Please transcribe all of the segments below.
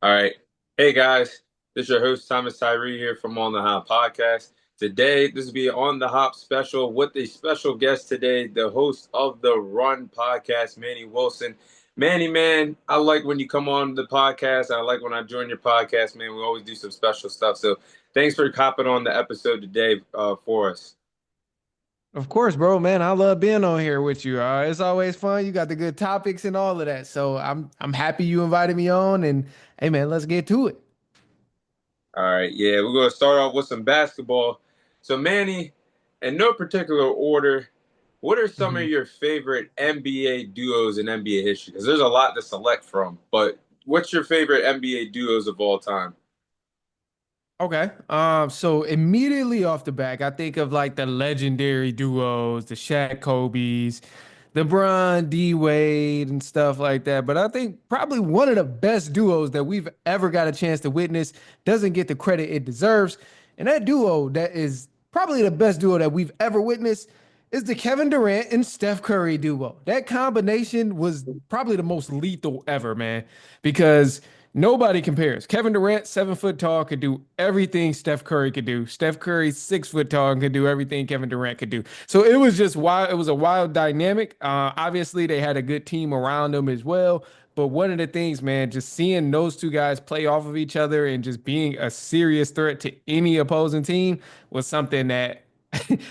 All right. Hey guys, this is your host Thomas Tyree here from On the Hop podcast. Today, this will be On the Hop special with a special guest today, the host of the Run podcast, Manny Wilson. Manny, man, I like when you come on the podcast. I like when I join your podcast, man. We always do some special stuff. So thanks for copping on the episode today for us. Of course, bro, man. I love being on here with you. It's always fun. You got the good topics and all of that. So I'm happy you invited me on. And hey, man, let's get to it. All right, yeah, we're going to start off with some basketball. So, Manny, in no particular order, what are some of Mhm. your favorite NBA duos in NBA history? Because there's a lot to select from, but what's your favorite NBA duos of all time? Okay. So immediately off the back, I think of like the legendary duos, the Shaq Kobe's, the Bron D Wade and stuff like that. But I think probably one of the best duos that we've ever got a chance to witness doesn't get the credit it deserves. And that duo that is probably the best duo that we've ever witnessed is the Kevin Durant and Steph Curry duo. That combination was probably the most lethal ever, man, because nobody compares. Kevin Durant, 7 foot tall, could do everything Steph Curry could do. Steph Curry, 6 foot tall, and could do everything Kevin Durant could do. So it was just wild. It was a wild dynamic. Obviously, they had a good team around them as well. But one of the things, man, just seeing those two guys play off of each other and just being a serious threat to any opposing team was something that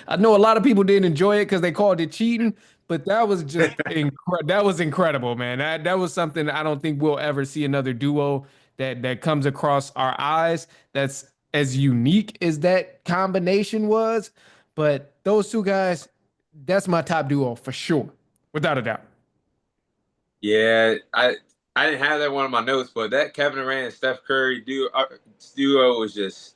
I know a lot of people didn't enjoy it because they called it cheating, but that was incredible, man. That was something I don't think we'll ever see another duo that comes across our eyes that's as unique as that combination was. But those two guys, that's my top duo for sure, without a doubt. Yeah, I didn't have that one on my notes, but that Kevin Durant and Steph Curry duo was just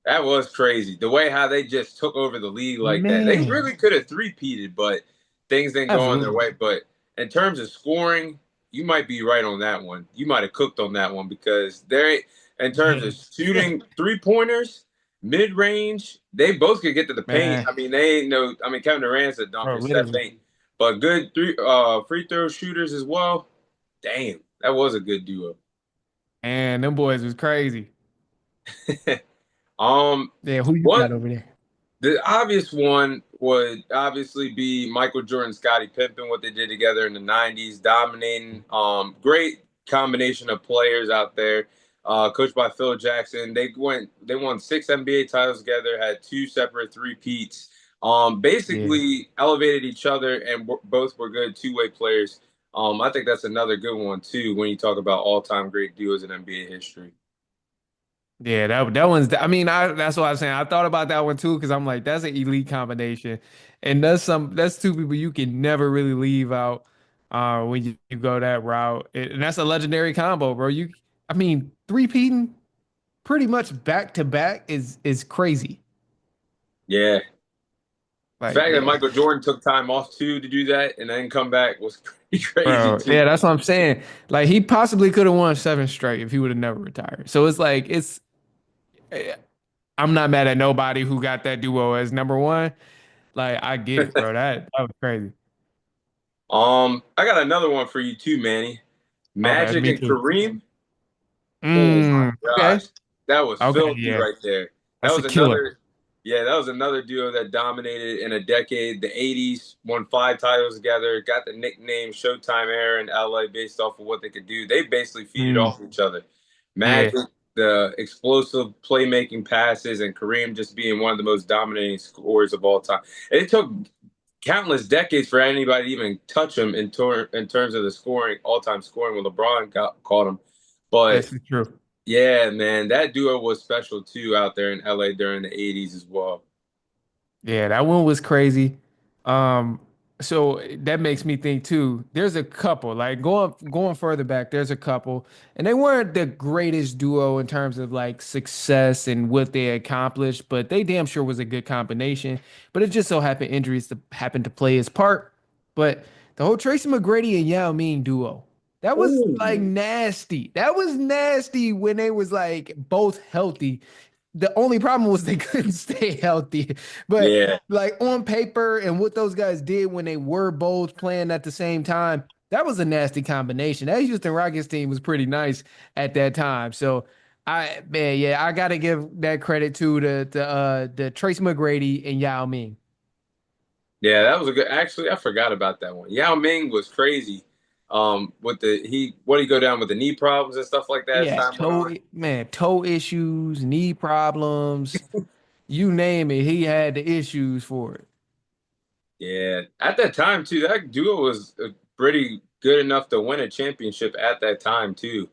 that was crazy. The way how they just took over the league like that. They Man, really could have three-peated, but things didn't go on their absolutely. way. But in terms of scoring, you might be right on that one. You might have cooked on that one because they're in terms of Man, shooting three-pointers, mid-range, they both could get to the paint. man, I mean, they ain't no I mean Kevin Durant's a bro, dunker, Steph literally. ain't. But good three free throw shooters as well. Damn, that was a good duo. And them boys was crazy. um Yeah, who you one got over there? The obvious one would obviously be Michael Jordan, Scottie Pippen, what they did together in the '90s, dominating. Great combination of players out there, coached by Phil Jackson. They won six NBA titles together, had two separate three-peats. Yeah. Basically elevated each other, and both were good two-way players. I think that's another good one too when you talk about all-time great duos in NBA history. Yeah, that one's. I mean, that's what I was saying. I thought about that one too because I'm like, that's an elite combination, and that's two people you can never really leave out when you go that route, and that's a legendary combo, bro. I mean, three-peating pretty much back to back is crazy. Yeah, the Like, fact that yeah, Michael Jordan took time off too to do that and then come back was pretty crazy bro. too. Yeah, that's what I'm saying. Like, he possibly could have won seven straight if he would have never retired. So it's like eh, I'm not mad at nobody who got that duo as number one. Like, I get it, bro. That was crazy. I got another one for you too, Manny. Okay, Magic me and too. Kareem. Oh my Okay. gosh, that was Okay, filthy yeah. right there. That That's a was killer. another, yeah, that was another duo that dominated in a decade. The '80s won five titles together. Got the nickname Showtime era in LA based off of what they could do. They basically feeded Mm, off each other. yeah. Magic, the explosive playmaking passes, and Kareem just being one of the most dominating scorers of all time. It took countless decades for anybody to even touch him in terms of the scoring, all-time scoring when caught him. But That's true. yeah, man, that duo was special too out there in LA during the '80s as well. Yeah, that one was crazy. Um, so that makes me think too. There's a couple, like going further back, there's a couple, and they weren't the greatest duo in terms of like success and what they accomplished, but they damn sure was a good combination. But it just so happened injuries to happen to play its part. But the whole Tracy McGrady and Yao Ming duo, that was like Ooh. nasty. That was nasty when they was like both healthy. The only problem was they couldn't stay healthy. But Yeah, like on paper and what those guys did when they were both playing at the same time, that was a nasty combination. That Houston Rockets team was pretty nice at that time. So man, yeah, I gotta give that credit to the Trace McGrady and Yao Ming. Yeah, that was a good. Actually, I forgot about that one. Yao Ming was crazy. With the what did he go down with the knee problems and stuff like that as Yeah, time went on? toe issues, knee problems, you name it, he had the issues for it. Yeah, at that time too, that duo was pretty good enough to win a championship at that time too.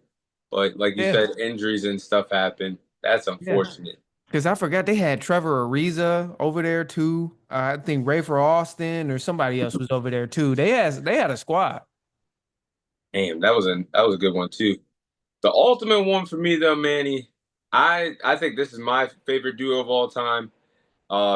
But like you Yeah, said, injuries and stuff happened. That's yeah. unfortunate. Because I forgot they had Trevor Ariza over there too. I think Rafer Austin or somebody else was over there too. They had a squad. Damn, that was a good one too. The ultimate one for me though, Manny, I think this is my favorite duo of all time.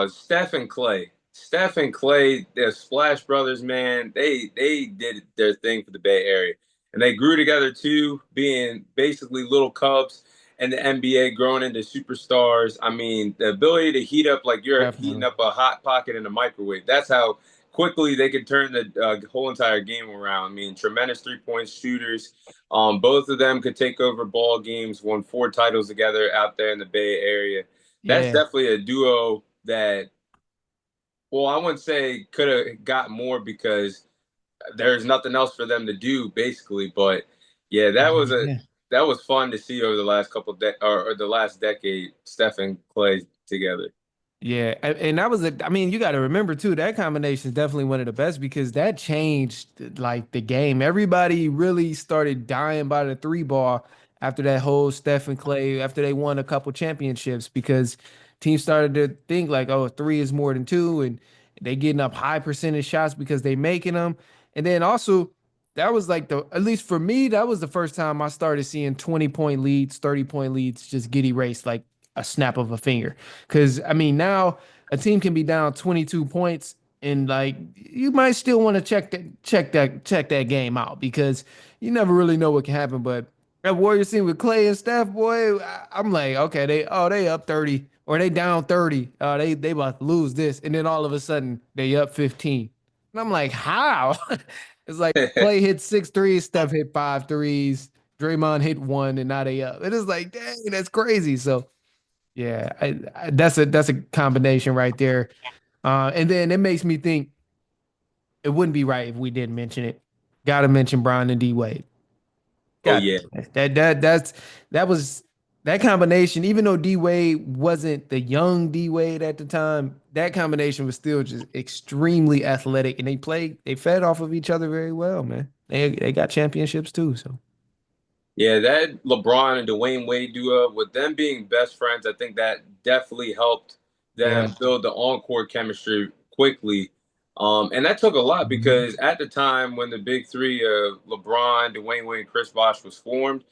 Steph and Clay. Steph and Clay, the Splash Brothers, man, they did their thing for the Bay Area, and they grew together too, being basically little cubs and the NBA growing into superstars. I mean, the ability to heat up like you're heating Definitely. up a hot pocket in a microwave. That's how quickly they could turn the whole entire game around. I mean, tremendous 3-point shooters. Both of them could take over ball games. Won 4 titles together out there in the Bay Area. That's Yeah. definitely a duo that, well, I wouldn't say could have got more because there's nothing else for them to do, basically. But yeah, Yeah. that was fun to see over the last couple or the last decade, Steph and Clay together. Yeah, and that was I mean, you got to remember too, that combination is definitely one of the best because that changed like the game. Everybody really started dying by the three ball after that whole Steph and Clay, after they won a couple championships because teams started to think like, oh, three is more than two, and they getting up high percentage shots because they making them. And then also that was like at least for me, that was the first time I started seeing 20-point leads, 30-point leads just get erased like a snap of a finger. Because I mean, now a team can be down 22 points, and like you might still want to check that game out because you never really know what can happen. But that Warriors team with Clay and Steph, boy, I'm like, okay, they up 30 or they down 30. They about to lose this, and then all of a sudden they up 15. And I'm like, how? It's like Clay hit 6 threes, Steph hit 5 threes, Draymond hit one, and now they up. It is like, dang, that's crazy. So yeah, that's a combination right there. And then it makes me think it wouldn't be right if we didn't mention it. Got to mention Brian and D Wade. Oh Got yeah, that was that combination. Even though D Wade wasn't the young D Wade at the time, that combination was still just extremely athletic, and they fed off of each other very well, man. They got championships too, so yeah, that LeBron and Dwayne Wade duo, with them being best friends, I think that definitely helped yeah. them build the on-court chemistry quickly. And that took a lot Mhm. because at the time when the big three of LeBron, Dwayne Wade, and Chris Bosh was formed,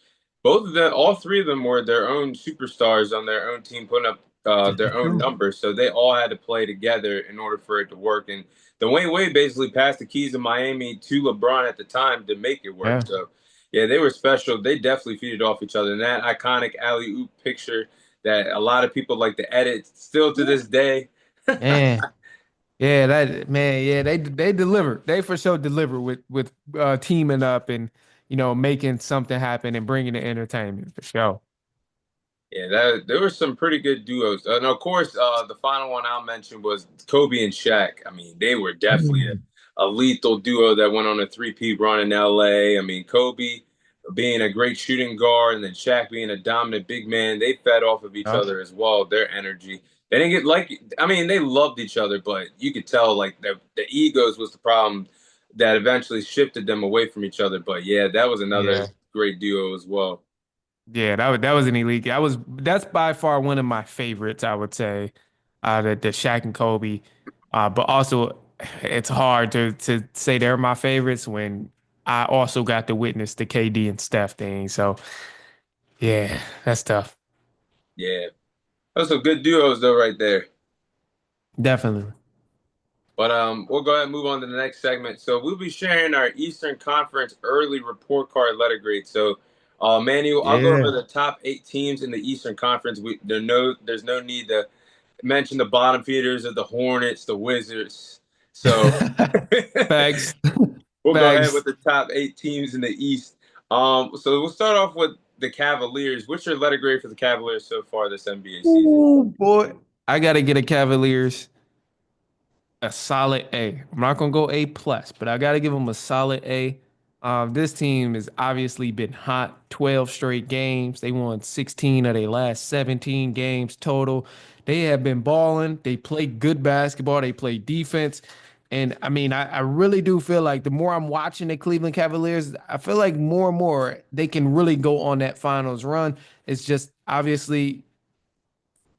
both of them, all three of them were their own superstars on their own team, putting up This is their own true. numbers. So they all had to play together in order for it to work. And Dwayne Wade basically passed the keys of Miami to LeBron at the time to make it work. Yeah. So yeah, they were special. They definitely feeded off each other. And that iconic alley oop picture that a lot of people like to edit still to this day. Man. Yeah, yeah, they deliver. They for sure deliver with teaming up and making something happen and bringing the entertainment for sure. Yeah, there were some pretty good duos. And of course, the final one I'll mention was Kobe and Shaq. I mean, they were definitely Mm. a lethal duo that went on a three-peat run in LA. I mean, Kobe being a great shooting guard and then Shaq being a dominant big man, they fed off of each Yup. other as well, their energy. They didn't get like, I mean, they loved each other, but you could tell like the egos was the problem that eventually shifted them away from each other. But yeah, that was another Yeah. great duo as well. Yeah, that was an elite. That's by far one of my favorites, I would say. The Shaq and Kobe. But also it's hard to say they're my favorites when I also got to witness the KD and Steph thing. So yeah, that's tough. Yeah, those some good duos though, right there. Definitely. But we'll go ahead and move on to the next segment. So we'll be sharing our Eastern Conference early report card letter grade. So, Manny, I'll go over Yeah. the top 8 teams in the Eastern Conference. There's no need to mention the bottom feeders of the Hornets, the Wizards. So, Facts. We'll go ahead with Bags. the top 8 teams in the East. So we'll start off with the Cavaliers. What's your letter grade for the Cavaliers so far this NBA season? Ooh, boy. I gotta get a Cavaliers a solid A. I'm not gonna go A plus, but I gotta give them a solid A. This team has obviously been hot. 12 straight games. They won 16 of their last 17 games total. They have been balling. They play good basketball. They play defense. And I mean, I really do feel like the more I'm watching the Cleveland Cavaliers, I feel like more and more they can really go on that finals run. It's just obviously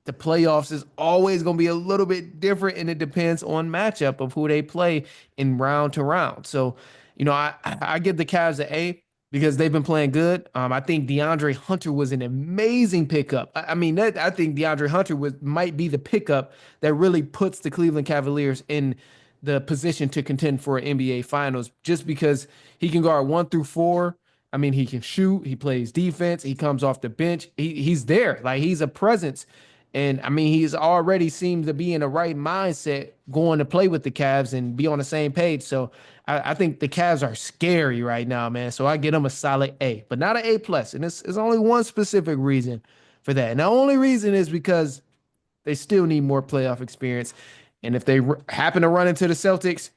the playoffs is always going to be a little bit different and it depends on matchup of who they play in round to round. So, I give the Cavs an A because they've been playing good. I think DeAndre Hunter was an amazing pickup. I mean, I think DeAndre Hunter might be the pickup that really puts the Cleveland Cavaliers in the position to contend for an NBA Finals just because he can guard 1 through 4. I mean, he can shoot, he plays defense, he comes off the bench. He's there. Like he's a presence. And I mean, he's already seems to be in the right mindset going to play with the Cavs and be on the same page. So I think the Cavs are scary right now, man. So I get them a solid A, but not an A plus. And it's only one specific reason for that. And the only reason is because they still need more playoff experience. And if they happen to run into the Celtics,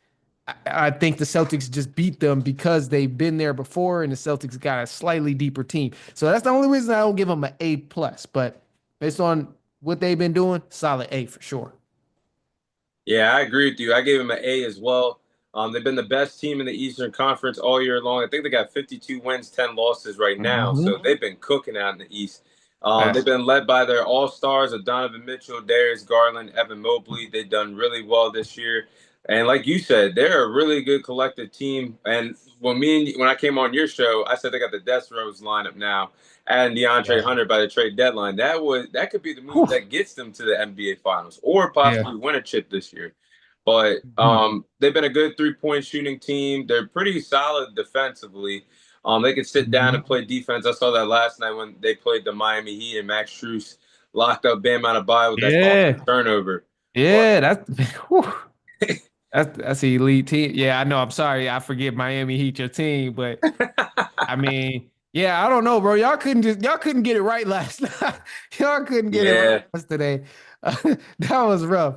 I think the Celtics just beat them because they've been there before, and the Celtics got a slightly deeper team. So that's the only reason I don't give them an A plus. But based on what they've been doing, solid A for sure. Yeah, I agree with you. I gave them an A as well. They've been the best team in the Eastern Conference all year long. I think they got 52 wins, 10 losses right now. So Mm-hmm. they've been cooking out in the East. They've Facts. been led by their all-stars of Donovan Mitchell, Darius Garland, Evan Mobley. They've done really well this year. And like you said, they're a really good collective team. And when I came on your show, I said they got the Death Rose lineup now, adding DeAndre Yeah. Hunter by the trade deadline. That could be the move Whew. that gets them to the NBA Finals or Yeah. possibly win a chip this year. But Mhm. they've been a good 3-point shooting team. They're pretty solid defensively. They can sit down and Mhm. play defense. I saw that last night when they played the Miami Heat and Max Strus locked up Bam Adebayo with that Yeah. offensive turnover. But Yeah. Whew. That's the elite team. Yeah, I know. I'm sorry. I forget Miami Heat your team, but I mean, yeah, I don't know, bro. Y'all couldn't get it right last night. Y'all couldn't get it right yeah, yesterday. That was rough.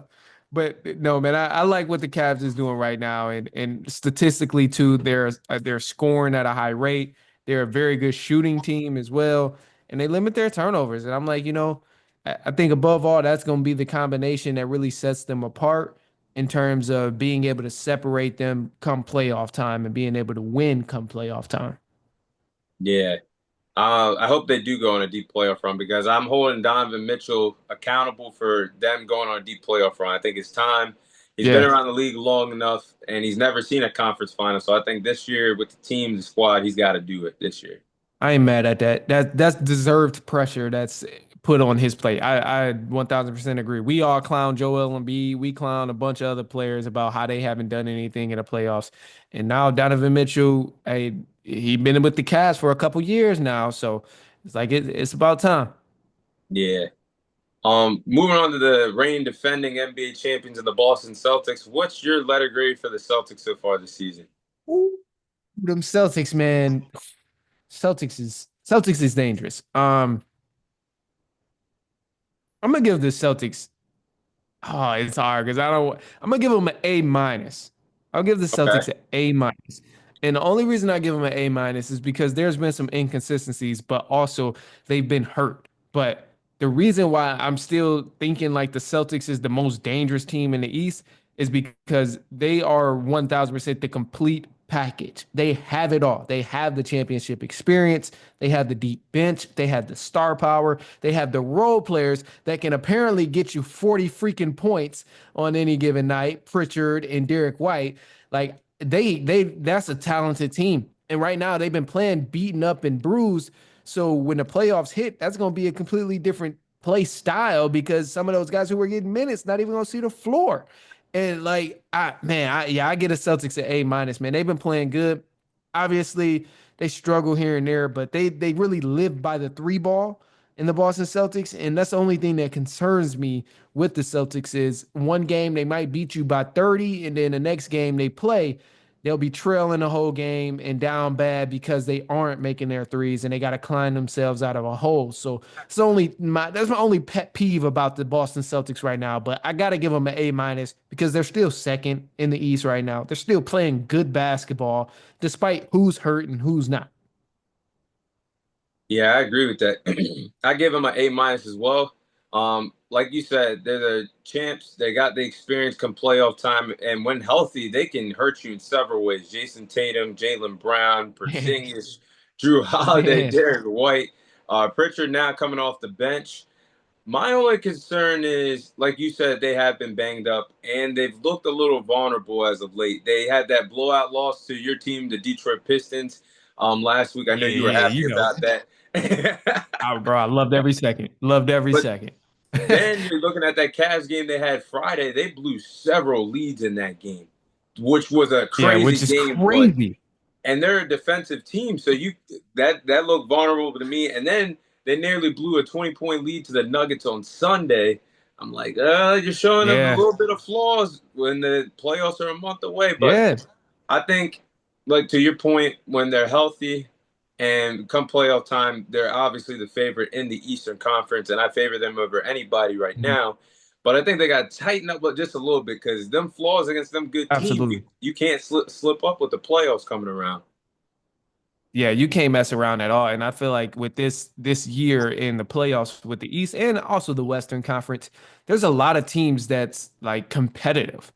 But no, man, I like what the Cavs is doing right now, and statistically too, they're scoring at a high rate. They're a very good shooting team as well, and they limit their turnovers. And I'm like, I think above all, that's going to be the combination that really sets them apart in terms of being able to separate them come playoff time and being able to win come playoff time. yeah. I hope they do go on a deep playoff run because I'm holding Donovan Mitchell accountable for them going on a deep playoff run. I think it's time. He's been Yeah. around the league long enough, and he's never seen a conference final. So I think this year with the team, the squad, he's got to do it this year. I ain't mad at that. That's deserved pressure that's put on his plate. I 1000% agree. We all clown Joel Embiid. We clown a bunch of other players about how they haven't done anything in the playoffs. And now Donovan Mitchell, he been with the Cavs for a couple years now, so it's like it's about time. Yeah. Moving on to the reigning defending NBA champions of the Boston Celtics. What's your letter grade for the Celtics so far this season? Ooh, them Celtics, man. Celtics is dangerous. I'm gonna give the Celtics. Oh, it's hard because I don't. I'm gonna give them an A minus. I'll give the Okay. Celtics an A minus, and the only reason I give them an A minus is because there's been some inconsistencies, but also they've been hurt. But the reason why I'm still thinking like the Celtics is the most dangerous team in the East is because they are 1000% the complete package. They have it all. They have the championship experience. They have the deep bench. They have the star power. They have the role players that can apparently get you 40 freaking points on any given night. Pritchard and Derek White, like that's a talented team. And right now they've been playing beaten up and bruised. So when the playoffs hit, that's going to be a completely different play style because some of those guys who were getting minutes not even going to see the floor. And like, I get a Celtics at A minus, man. They've been playing good. Obviously, they struggle here and there, but they really live by the three ball in the Boston Celtics, and that's the only thing that concerns me with the Celtics is one game they might beat you by 30, and then the next game they play, they'll be trailing the whole game and down bad because they aren't making their threes and they got to climb themselves out of a hole. So that's my only pet peeve about the Boston Celtics right now. But I got to give them an A- because they're still second in the East right now. They're still playing good basketball despite who's hurt and who's not. Yeah, I agree with that. I give them an A- as well. Like you said, they're the champs. They got the experience come playoff time, and when healthy, they can hurt you in several ways. Jason Tatum, Jaylen Brown, Man, Porzingis, Drew Holiday, man. Derek White, Pritchard now coming off the bench. My only concern is, like you said, they have been banged up and they've looked a little vulnerable as of late. They had that blowout loss to your team, the Detroit Pistons, last week. I know Yeah, you were yeah, happy about that. Bro, I loved every second. Loved every But second. then you're looking at that Cavs game they had Friday. They blew several leads in that game, which was a Yeah, crazy which is game. But crazy. and they're a defensive team, so that looked vulnerable to me. And then they nearly blew a 20-point lead to the Nuggets on Sunday. I'm like, you're showing them a Yeah, little bit of flaws when the playoffs are a month away. But yeah. I think, like to your point, when they're healthy and come playoff time, they're obviously the favorite in the Eastern Conference, and I favor them over anybody right Mhm. now. But I think they got to tighten up just a little bit because them flaws against them good teams, you, Absolutely. you can't slip up with the playoffs coming around. Yeah, you can't mess around at all. And I feel like with this year in the playoffs with the East and also the Western Conference, there's a lot of teams that's like competitive.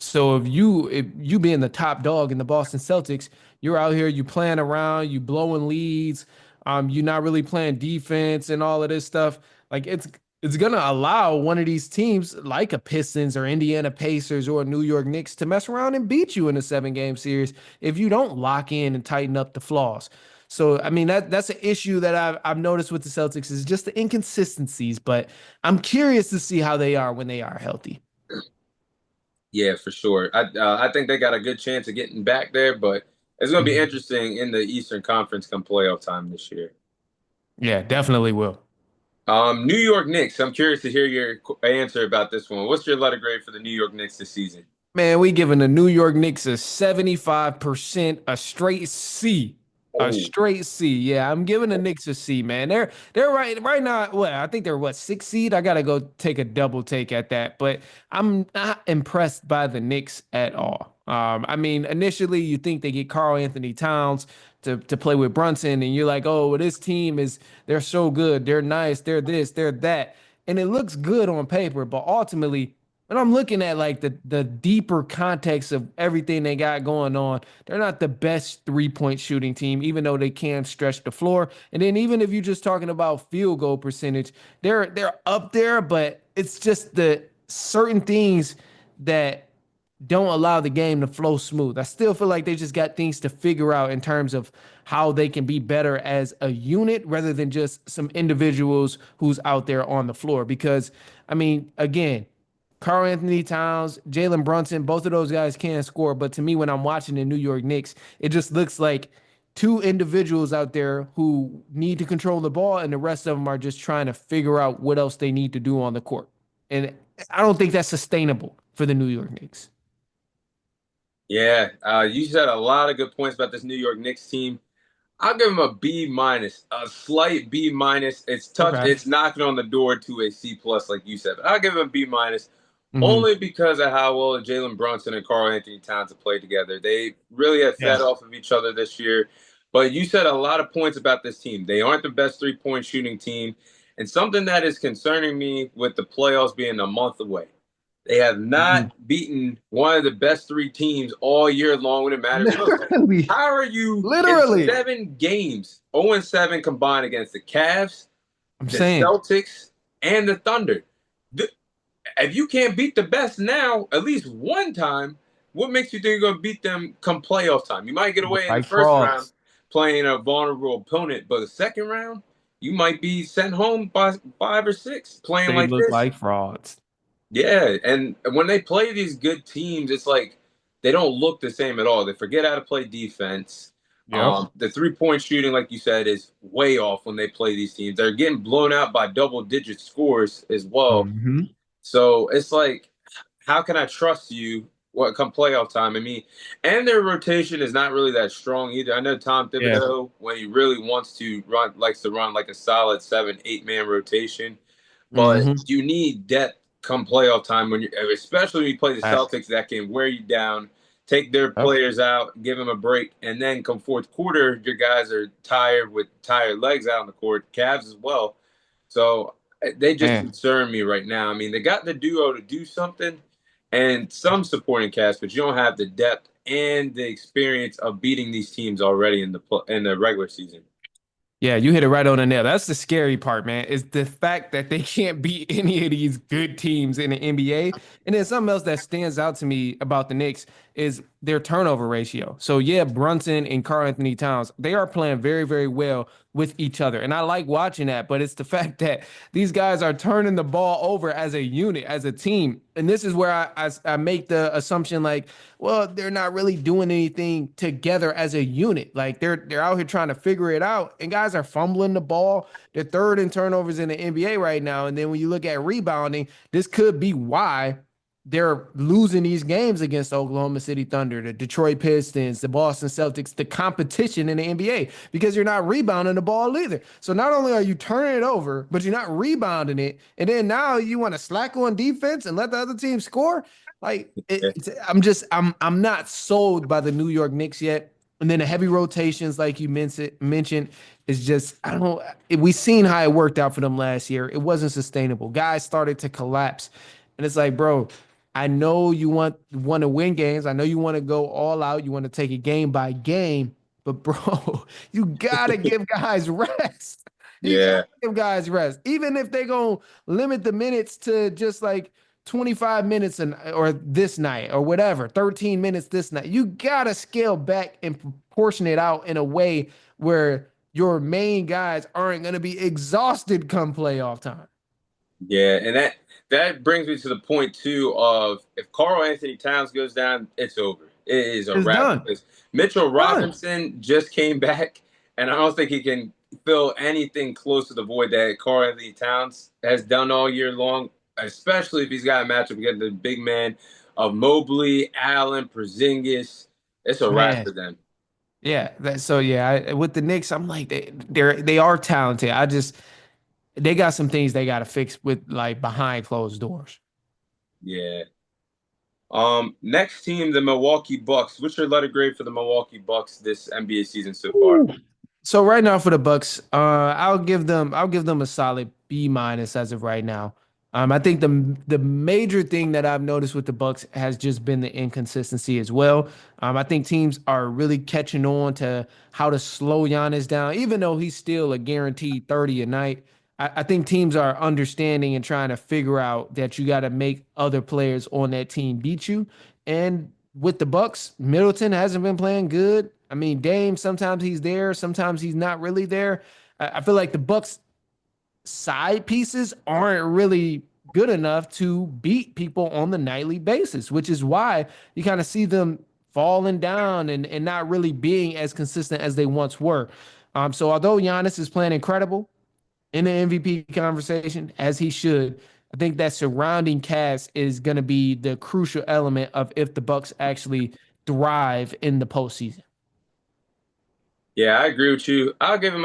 So if you being the top dog in the Boston Celtics, you're out here, you playing around, you blowing leads, you're not really playing defense and all of this stuff. Like it's gonna allow one of these teams like a Pistons or Indiana Pacers or a New York Knicks to mess around and beat you in a 7 game series if you don't lock in and tighten up the flaws. So I mean that's an issue that I've noticed with the Celtics is just the inconsistencies, but I'm curious to see how they are when they are healthy. Yeah, for sure. I think they got a good chance of getting back there, but it's going to be Mhm. interesting in the Eastern Conference come playoff time this year. Yeah, definitely will. New York Knicks. I'm curious to hear your answer about this one. What's your letter grade for the New York Knicks this season? Man, we giving the New York Knicks a 75%, a straight C. A Oh, straight C. Yeah, I'm giving the Knicks a C, man. They're right now. What I think they're what, 6 seed. I gotta go take a double take at that, but I'm not impressed by the Knicks at all. I mean, initially you think they get Carl Anthony Towns to play with Brunson, and you're like, oh, well, this team they're so good, they're nice, they're this, they're that, and it looks good on paper, but ultimately when I'm looking at like the deeper context of everything they got going on, they're not the best 3 point shooting team, even though they can stretch the floor. And then even if you're just talking about field goal percentage, they're up there, but it's just the certain things that don't allow the game to flow smooth. I still feel like they just got things to figure out in terms of how they can be better as a unit rather than just some individuals who's out there on the floor. Because, I mean, again, Carl Anthony Towns, Jalen Brunson, both of those guys can score. But to me, when I'm watching the New York Knicks, it just looks like two individuals out there who need to control the ball, and the rest of them are just trying to figure out what else they need to do on the court. And I don't think that's sustainable for the New York Knicks. yeah. You said a lot of good points about this New York Knicks team. I'll give them a B-, a slight B-. Okay. It's knocking on the door to a C+, like you said. But I'll give them a B-, Hmm. only because of how well Jalen Brunson and Carl Anthony Towns have played together. They really have Yeah. fed off of each other this year. But you said a lot of points about this team. They aren't the best three-point shooting team. And something that is concerning me with the playoffs being a month away. They have not Mhm. beaten one of the best three teams all year long when it matters most. Literally, How are you in literally. 7 games, 0-7 combined against the Cavs, I'm the saying Celtics, and the Thunder? If you can't beat the best now, at least one time, what makes you think you're going to beat them come playoff time? You might get they look away in the like first round frauds. playing a vulnerable opponent, but the second round, you might be sent home by 5 or 6 playing They like look this. like frauds. Yeah, and when they play these good teams, it's like they don't look the same at all. They forget how to play defense. Yep. The 3 point shooting, like you said, is way off when they play these teams. They're getting blown out by double-digit scores as well. Hmm. So it's like, how can I trust you what come playoff time. I mean, and their rotation is not really that strong either. I know Tom Yeah. Thibodeau, when he really wants to run, likes to run like a solid 7, 8 man rotation. But Mm-hmm. you need depth come playoff time when you, especially when you play the Facts. Celtics that can wear you down, take their Yep. players out, give them a break, and then come fourth quarter, your guys are tired with tired legs out on the court, Cavs as well. So they just Man. concern me right now. I mean, they got the duo to do something and some supporting cast, but you don't have the depth and the experience of beating these teams already in the regular season. Yeah, you hit it right on the nail. That's the scary part, man, is the fact that they can't beat any of these good teams in the NBA. And then something else that stands out to me about the Knicks is their turnover ratio. So yeah, Brunson and Karl Anthony Towns, they are playing very, very well with each other. And I like watching that, but it's the fact that these guys are turning the ball over as a unit, as a team. And this is where I make the assumption like, well, they're not really doing anything together as a unit. Like they're out here trying to figure it out, and guys are fumbling the ball. They're third in turnovers in the NBA right now. And then when you look at rebounding, this could be why they're losing these games against Oklahoma City Thunder, the Detroit Pistons, the Boston Celtics, the competition in the NBA, because you're not rebounding the ball either. So not only are you turning it over, but you're not rebounding it. And then now you want to slack on defense and let the other team score. Like I'm not sold by the New York Knicks yet. And then the heavy rotations, like you mentioned, is just I don't. We seen how it worked out for them last year. It wasn't sustainable. Guys started to collapse, and it's like, bro, I know you want to win games. I know you want to go all out. You want to take it game by game, but bro, you gotta give guys rest. You gotta Yeah. give guys rest, even if they gonna limit the minutes to just like 25 minutes or this night or whatever, 13 minutes this night. You got to scale back and proportion it out in a way where your main guys aren't going to be exhausted come playoff time. Yeah, and that brings me to the point too of if Karl Anthony Towns goes down, it's over. It is a It's wrap done. because Mitchell Done. Robinson just came back, and I don't think he can fill anything close to the void that Karl Anthony Towns has done all year long, especially if he's got a matchup against the big man of Mobley, Allen, Porzingis. It's a wrap Man. for them. Yeah. So yeah, with the Knicks, I'm like they are talented. I just they got some things they got to fix with like behind closed doors. Yeah. Next team, the Milwaukee Bucks. What's your letter grade for the Milwaukee Bucks this NBA season so far? Ooh. So right now for the Bucks, I'll give them a solid B minus as of right now. I think the major thing that I've noticed with the Bucks has just been the inconsistency as well. I think teams are really catching on to how to slow Giannis down, even though he's still a guaranteed 30 a night. I think teams are understanding and trying to figure out that you got to make other players on that team beat you. And with the Bucks, Middleton hasn't been playing good. I mean, Dame, sometimes he's there, sometimes he's not really there. I feel like the Bucks side pieces aren't really good enough to beat people on the nightly basis, which is why you kind of see them falling down and not really being as consistent as they once were. So although Giannis is playing incredible in the MVP conversation, as he should, I think that surrounding cast is going to be the crucial element of if the Bucks actually thrive in the postseason. Yeah, I agree with you. I'll give him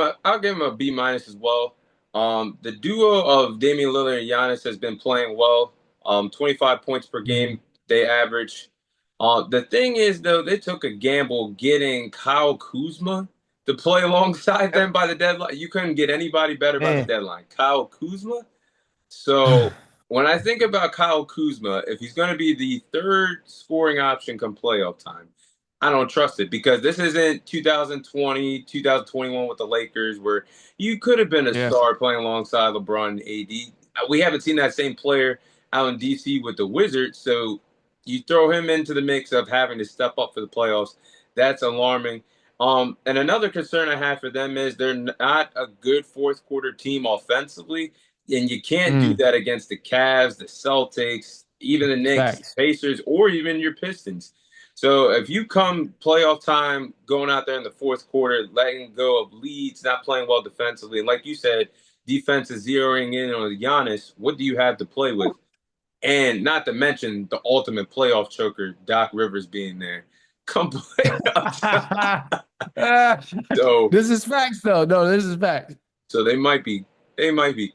a B minus as well. The duo of Damian Lillard and Giannis has been playing well. 25 points per Mhm. game they average. The thing is though, they took a gamble getting Kyle Kuzma to play alongside them Yep. by the deadline. You couldn't get anybody better by the Man. deadline. Kyle Kuzma. So when I think about Kyle Kuzma, if he's going to be the third scoring option come playoff time, I don't trust it because this isn't 2020, 2021 with the Lakers where you could have been a Yeah. star playing alongside LeBron and AD. We haven't seen that same player out in DC with the Wizards, so you throw him into the mix of having to step up for the playoffs. That's alarming. And another concern I have for them is they're not a good fourth quarter team offensively. And you can't do Mm, that against the Cavs, the Celtics, even the Knicks, facts. Pacers, or even your Pistons. So if you come playoff time going out there in the fourth quarter, letting go of leads, not playing well defensively, and like you said, defense is zeroing in on Giannis, what do you have to play with? And not to mention the ultimate playoff choker, Doc Rivers being there. Come playoff. So This is facts, though. No, this is facts. so they might be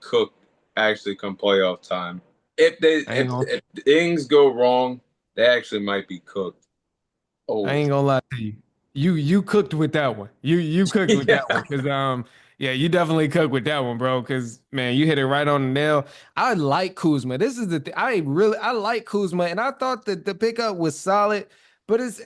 cooked actually come playoff time. If they I ain't gonna. if things go wrong, they actually might be cooked. I Oh ain't gonna lie to you. You cooked with that one. You cooked with that one yeah. because yeah, you definitely cooked with that one, bro. Because man, you hit it right on the nail. I like Kuzma. This is the thing. I like Kuzma, and I thought that the pickup was solid, but it's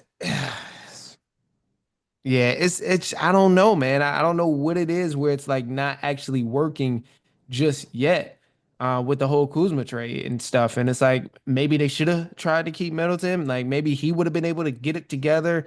yeah, it's I don't know, man. I don't know what it is where it's like not actually working just yet. With the whole Kuzma trade and stuff. And it's like maybe they should have tried to keep Middleton. Like maybe he would have been able to get it together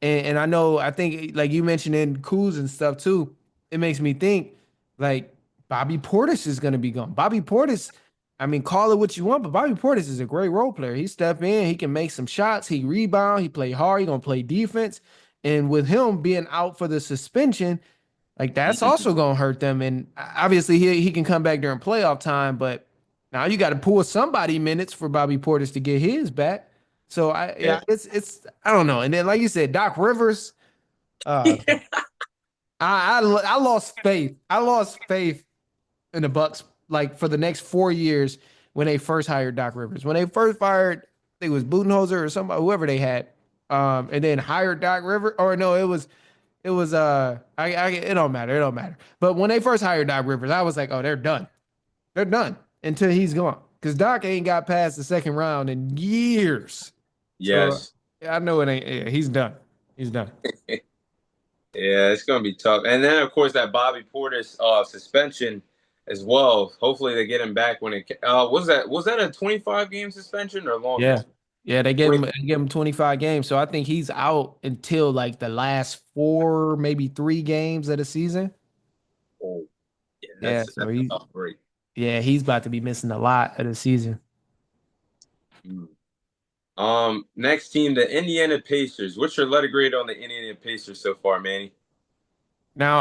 and I know, I think, like you mentioned in Kuz and stuff too, it makes me think like Bobby Portis is going to be gone. Bobby Portis, I mean, call it what you want, but Bobby Portis is a great role player. He step in, he can make some shots, he rebound, he play hard, he gonna play defense. And with him being out for the suspension, like that's also gonna hurt them. And obviously he can come back during playoff time, but now you got to pull somebody minutes for Bobby Portis to get his back. So Yeah. it's I don't know. And then like you said, Doc Rivers, uh, I lost faith. I lost faith in the Bucks like for the next 4 years when they first hired Doc Rivers. When they first fired, I think it was Budenholzer or somebody, whoever they had, and then hired Doc Rivers. Or no, it was it don't matter. It don't matter. But when they first hired Doc Rivers, I was like, oh, they're done. They're done until he's gone. Because Doc ain't got past the second round in years. So Yes. yeah, I know it ain't. Yeah, he's done. He's done. Yeah, it's gonna be tough. And then of course that Bobby Portis suspension as well. Hopefully they get him back when it was that a 25 game suspension or longer? Yeah. Yeah, 20, they gave him 25 games. So I think he's out until like the last four, maybe 3 games of the season. oh, yeah, Yeah, that's so a tough break. he's about to be missing a lot of the season. Mm. Next team, the Indiana Pacers. What's your letter grade on the Indiana Pacers so far, Manny? Now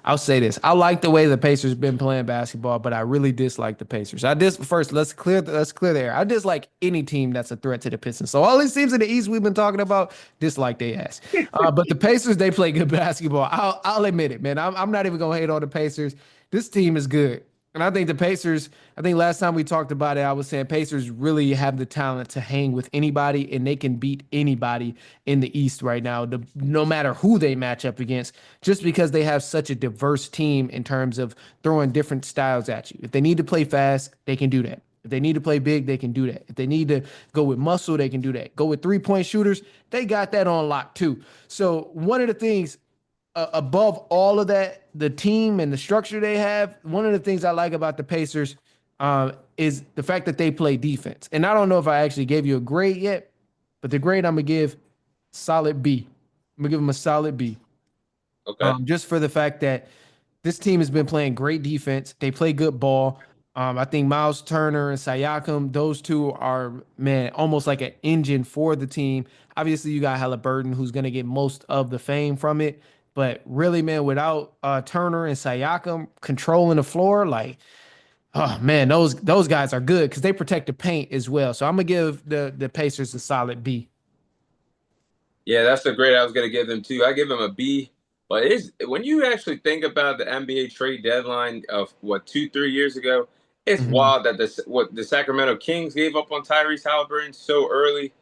I'll say this. I like the way the Pacers been playing basketball, but I really dislike the Pacers. First, let's clear the air. I dislike any team that's a threat to the Pistons. So all these teams in the East we've been talking about, dislike they ass. But the Pacers, they play good basketball. I'll admit it, man. I'm not even gonna hate on the Pacers. This team is good. And I think the Pacers, I think last time we talked about it, I was saying Pacers really have the talent to hang with anybody and they can beat anybody in the East right now, no matter who they match up against, just because they have such a diverse team in terms of throwing different styles at you. If they need to play fast, they can do that. If they need to play big, they can do that. If they need to go with muscle, they can do that. Go with 3 point shooters, they got that on lock too. So, one of the things above all of that, the team and the structure they have, one of the things I like about the Pacers is the fact that they play defense. And I don't know if I actually gave you a grade yet, but the grade I'm gonna give solid B. I'm gonna give them a solid B. Okay. Just for the fact that this team has been playing great defense. They play good ball. I think Miles Turner and Siakam, those two are, man, almost like an engine for the team. Obviously, you got Halliburton, who's going to get most of the fame from it. But really, man, without Turner and Siakam controlling the floor, like, oh man, those guys are good because they protect the paint as well. So I'm gonna give the Pacers a solid B. Yeah, that's the grade I was gonna give them too. I give them a B. But it's when you actually think about the NBA trade deadline of what 2, 3 years ago, it's Mhm. wild that what the Sacramento Kings gave up on Tyrese Halliburton so early,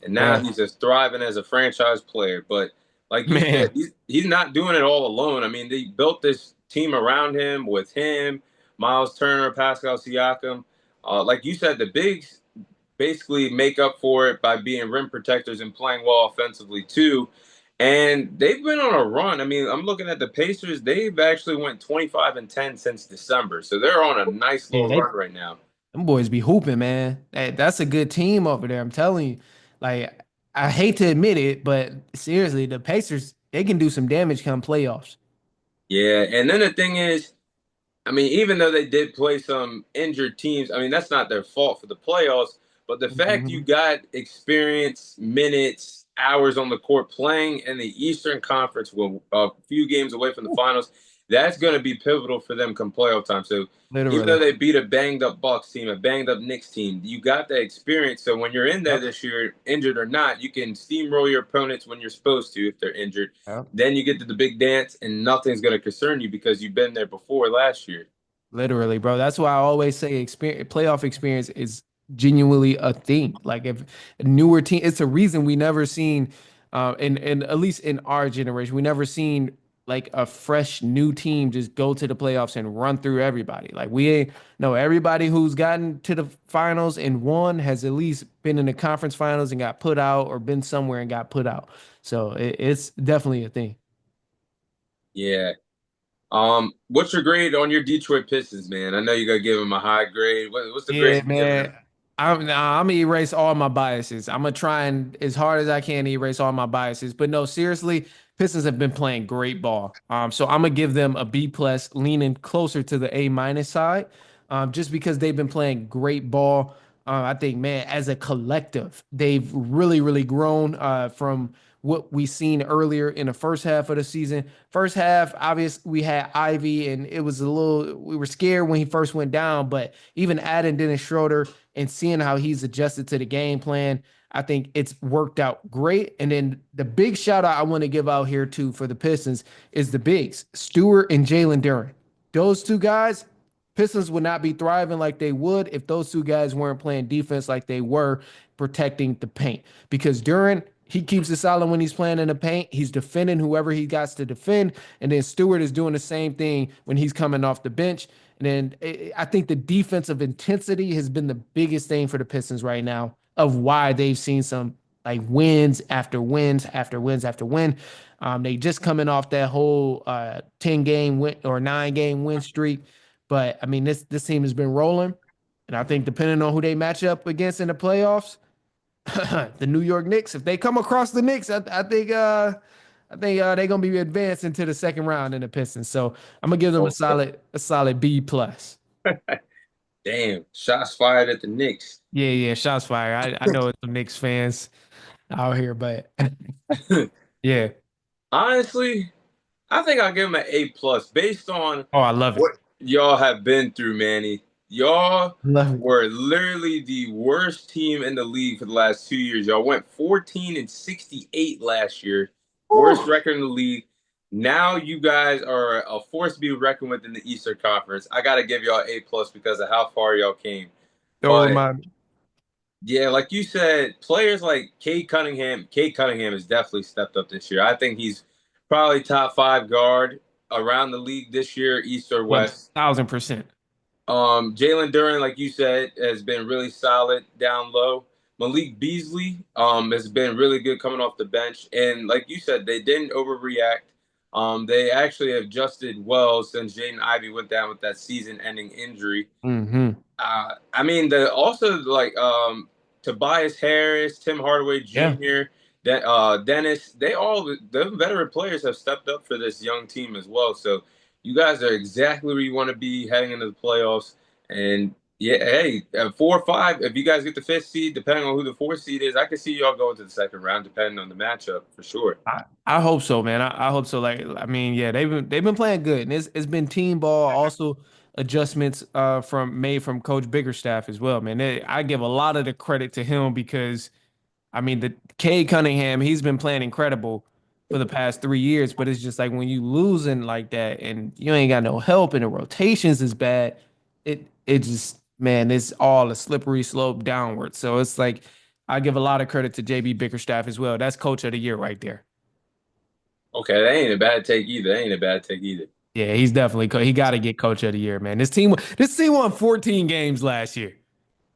and now Yeah, he's just thriving as a franchise player. But like you said, man. he's not doing it all alone. I mean, they built this team around him with him, Miles Turner, Pascal Siakam. Like you said, the bigs basically make up for it by being rim protectors and playing well offensively too. And they've been on a run. I mean, I'm looking at the Pacers. They've actually went 25 and 10 since December. So they're on a nice Yeah, little run right now. them boys be hooping, man. That's a good team over there. I'm telling you. Like, I hate to admit it, but seriously, the Pacers, they can do some damage come playoffs. Yeah, and then the thing is, I mean, even though they did play some injured teams, I mean, that's not their fault for the playoffs. But the fact you Mhm. got experience, minutes, hours on the court playing in the Eastern Conference, with a few games away from the finals. That's going to be pivotal for them come playoff time. So even though Literally. they beat a banged up Bucks team, a banged up Knicks team, you got that experience. So when you're in there Yep. this year, injured or not, you can steamroll your opponents when you're supposed to if they're injured. Yep. Then you get to the big dance, and nothing's going to concern you because you've been there before last year. Literally, bro. That's why I always say experience, playoff experience is genuinely a thing. Like if a newer team, it's a reason we never seen, and at least in our generation, we never seen like a fresh new team just go to the playoffs and run through everybody. Like we ain't no everybody who's gotten to the finals and won has at least been in the conference finals and got put out or been somewhere and got put out. So it's definitely a thing. Yeah. What's your grade on your Detroit Pistons, man? I know you gotta give them a high grade. What's the grade Yeah, you giving man. them? I'm gonna erase all my biases. I'm gonna try and as hard as I can erase all my biases. But no, seriously, Pistons have been playing great ball. So I'm gonna give them a B plus, leaning closer to the A minus side, just because they've been playing great ball. I think, man, as a collective, they've really, really grown from what we seen earlier in the first half of the season. First half, obviously, we had Ivy, and it was a little. We were scared when he first went down, but even adding Dennis Schroeder and seeing how he's adjusted to the game plan, I think it's worked out great. And then the big shout out I want to give out here too for the Pistons is the bigs, Stewart and Jalen Duren. Those two guys, Pistons would not be thriving like they would if those two guys weren't playing defense like they were protecting the paint. Because Duren, he keeps it solid when he's playing in the paint. He's defending whoever he got to defend. And then Stewart is doing the same thing when he's coming off the bench. And then I think the defensive intensity has been the biggest thing for the Pistons right now of why they've seen some like wins after wins after wins after win. They just coming off that whole 10 game win or 9 game win streak. But I mean, this team has been rolling. And I think depending on who they match up against in the playoffs, the New York Knicks, if they come across the Knicks, I think they're gonna be advancing to the second round in the Pistons. So I'm gonna give them Oh, a solid B plus. damn. Shots fired at the Knicks. Yeah, yeah, shots fired. I know it's some Knicks fans out here, but yeah. Honestly, I think I'll give them an A plus based on Oh, I love it. what y'all have been through, Manny. Y'all Love it. were literally the worst team in the league for the last 2 years. Y'all went 14 and 68 last year, worst Whew. record in the league. Now you guys are a force to be reckoned with in the Eastern Conference. I got to give y'all A plus because of how far y'all came. Don't But remind me. yeah, like you said, players like Cade Cunningham has definitely stepped up this year. I think he's probably top five guard around the league this year, East or West. 1000%. Jalen Duren, like you said, has been really solid down low. Malik Beasley has been really good coming off the bench. And like you said, they didn't overreact. They actually adjusted well since Jaden Ivey went down with that season ending injury. Hmm. I mean, the also like Tobias Harris, Tim Hardaway Yeah. Jr., Dennis, the veteran players have stepped up for this young team as well. So you guys are exactly where you want to be heading into the playoffs. And yeah, hey, at 4 or 5, if you guys get the fifth seed, depending on who the fourth seed is, I can see y'all going to the second round, depending on the matchup for sure. I hope so, man. I hope so. Like, I mean, yeah, they've been playing good, and it's been team ball. Also, adjustments from made from Coach Biggerstaff as well, man. I give a lot of the credit to him because I mean, the Cade Cunningham, he's been playing incredible for the past 3 years, but it's just like when you losing like that and you ain't got no help and the rotations is bad, it just man, it's all a slippery slope downward. So it's like I give a lot of credit to JB Bickerstaff as well. That's coach of the year right there. Okay, that ain't a bad take either. That ain't a bad take either. Yeah, he's definitely he got to get coach of the year, man. This team won 14 games last year.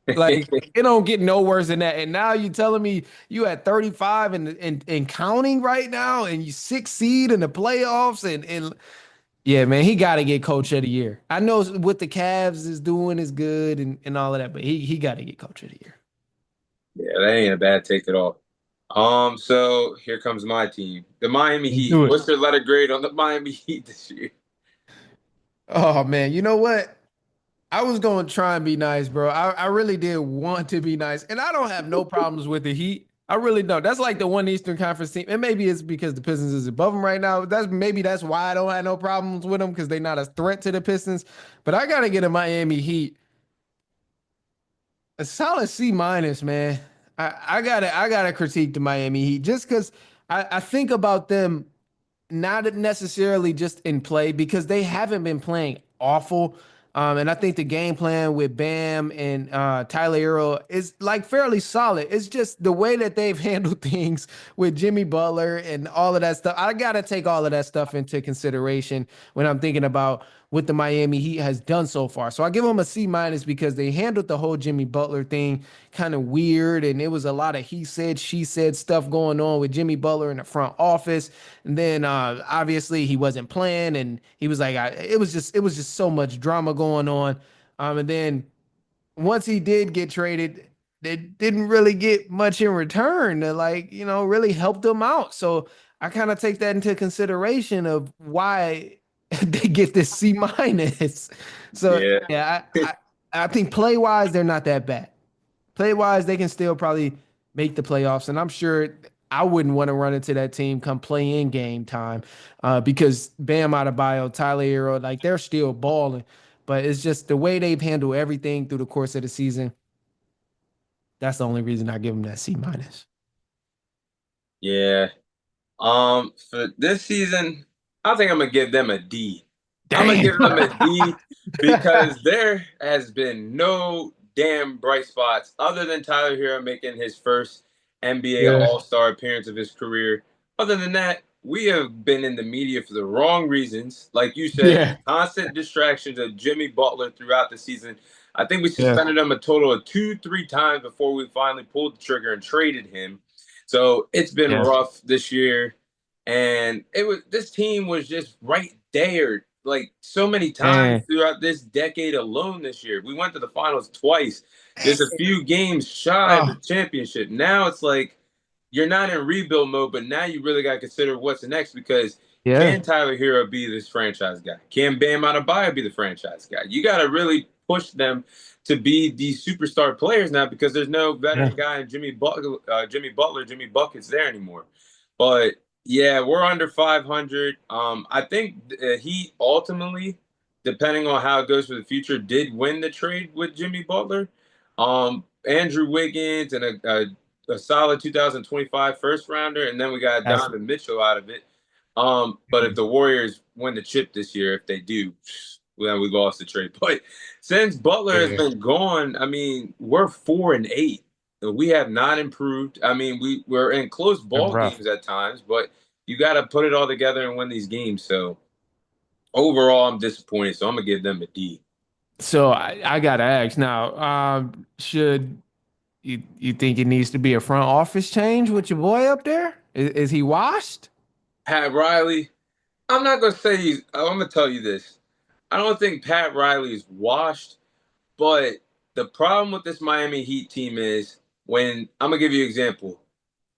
Like it don't get no worse than that. And now you telling me you at 35 and counting right now, and you six seed in the playoffs, and yeah, man, he got to get coach of the year. I know what the Cavs is doing is good and all of that, but he got to get coach of the year. Yeah, that ain't a bad take at all. So here comes my team, the Miami Let's Heat. do it. What's your letter grade on the Miami Heat this year? Oh man, you know what? I was going to try and be nice, bro. I really did want to be nice, and I don't have no problems with the Heat. I really don't. That's like the one Eastern Conference team, and maybe it's because the Pistons is above them right now. That's why I don't have no problems with them because they're not a threat to the Pistons. But I gotta get a Miami Heat a solid C minus, man. I gotta critique the Miami Heat just because I think about them not necessarily just in play because they haven't been playing awful. And I think the game plan with Bam and Tyler Hero is like fairly solid. It's just the way that they've handled things with Jimmy Butler and all of that stuff. I got to take all of that stuff into consideration when I'm thinking about what the Miami Heat has done so far. So I give them a C minus because they handled the whole Jimmy Butler thing kind of weird. And it was a lot of he said, she said stuff going on with Jimmy Butler in the front office. And then obviously he wasn't playing, and he was like, it was just so much drama going on. And then once he did get traded, they didn't really get much in return to like really help them out. So I kind of take that into consideration of why they get this C minus. So Yeah, yeah, I think play wise they're not that bad. Play wise, they can still probably make the playoffs, and I'm sure I wouldn't want to run into that team come play in game time because Bam Adebayo, Tyler Hero, like they're still balling, but it's just the way they've handled everything through the course of the season. That's the only reason I give them that C minus. yeah. For this season, I think I'm gonna give them a D. I'm gonna Damn. give them a D because there has been no damn bright spots other than Tyler Hero making his first NBA Yeah. All-Star appearance of his career. Other than that, we have been in the media for the wrong reasons. Like you said, Yeah. the constant distractions of Jimmy Butler throughout the season. I think we Yeah. suspended him a total of two, three times before we finally pulled the trigger and traded him. So it's been Yeah. rough this year. And it was this team was just right there, like so many times Man. throughout this decade alone this year. We went to the finals twice, just a few games shy of the Oh, championship. Now it's like you're not in rebuild mode, but now you really got to consider what's next because yeah. can Tyler Hero be this franchise guy? Can Bam Adebayo be the franchise guy? You got to really push them to be these superstar players now because there's no Yeah. veteran guy in Jimmy Buckets there anymore. But yeah, we're under 500. I think he ultimately, depending on how it goes for the future, did win the trade with Jimmy Butler. Andrew Wiggins and a solid 2025 first rounder, and then we got That's Donovan Mitchell out of it. But if the Warriors win the chip this year, if they do, well, we lost the trade. But since Butler has yeah. been gone, I mean, we're 4-8. We have not improved. I mean, we're in close Been ball rough. games at times, but you got to put it all together and win these games. So overall, I'm disappointed. So I'm gonna give them a D. So I gotta ask now, should you think it needs to be a front office change with your boy up there? Is he washed? Pat Riley, I'm not gonna say he's. I'm gonna tell you this. I don't think Pat Riley is washed. But the problem with this Miami Heat team is when I'm gonna give you an example.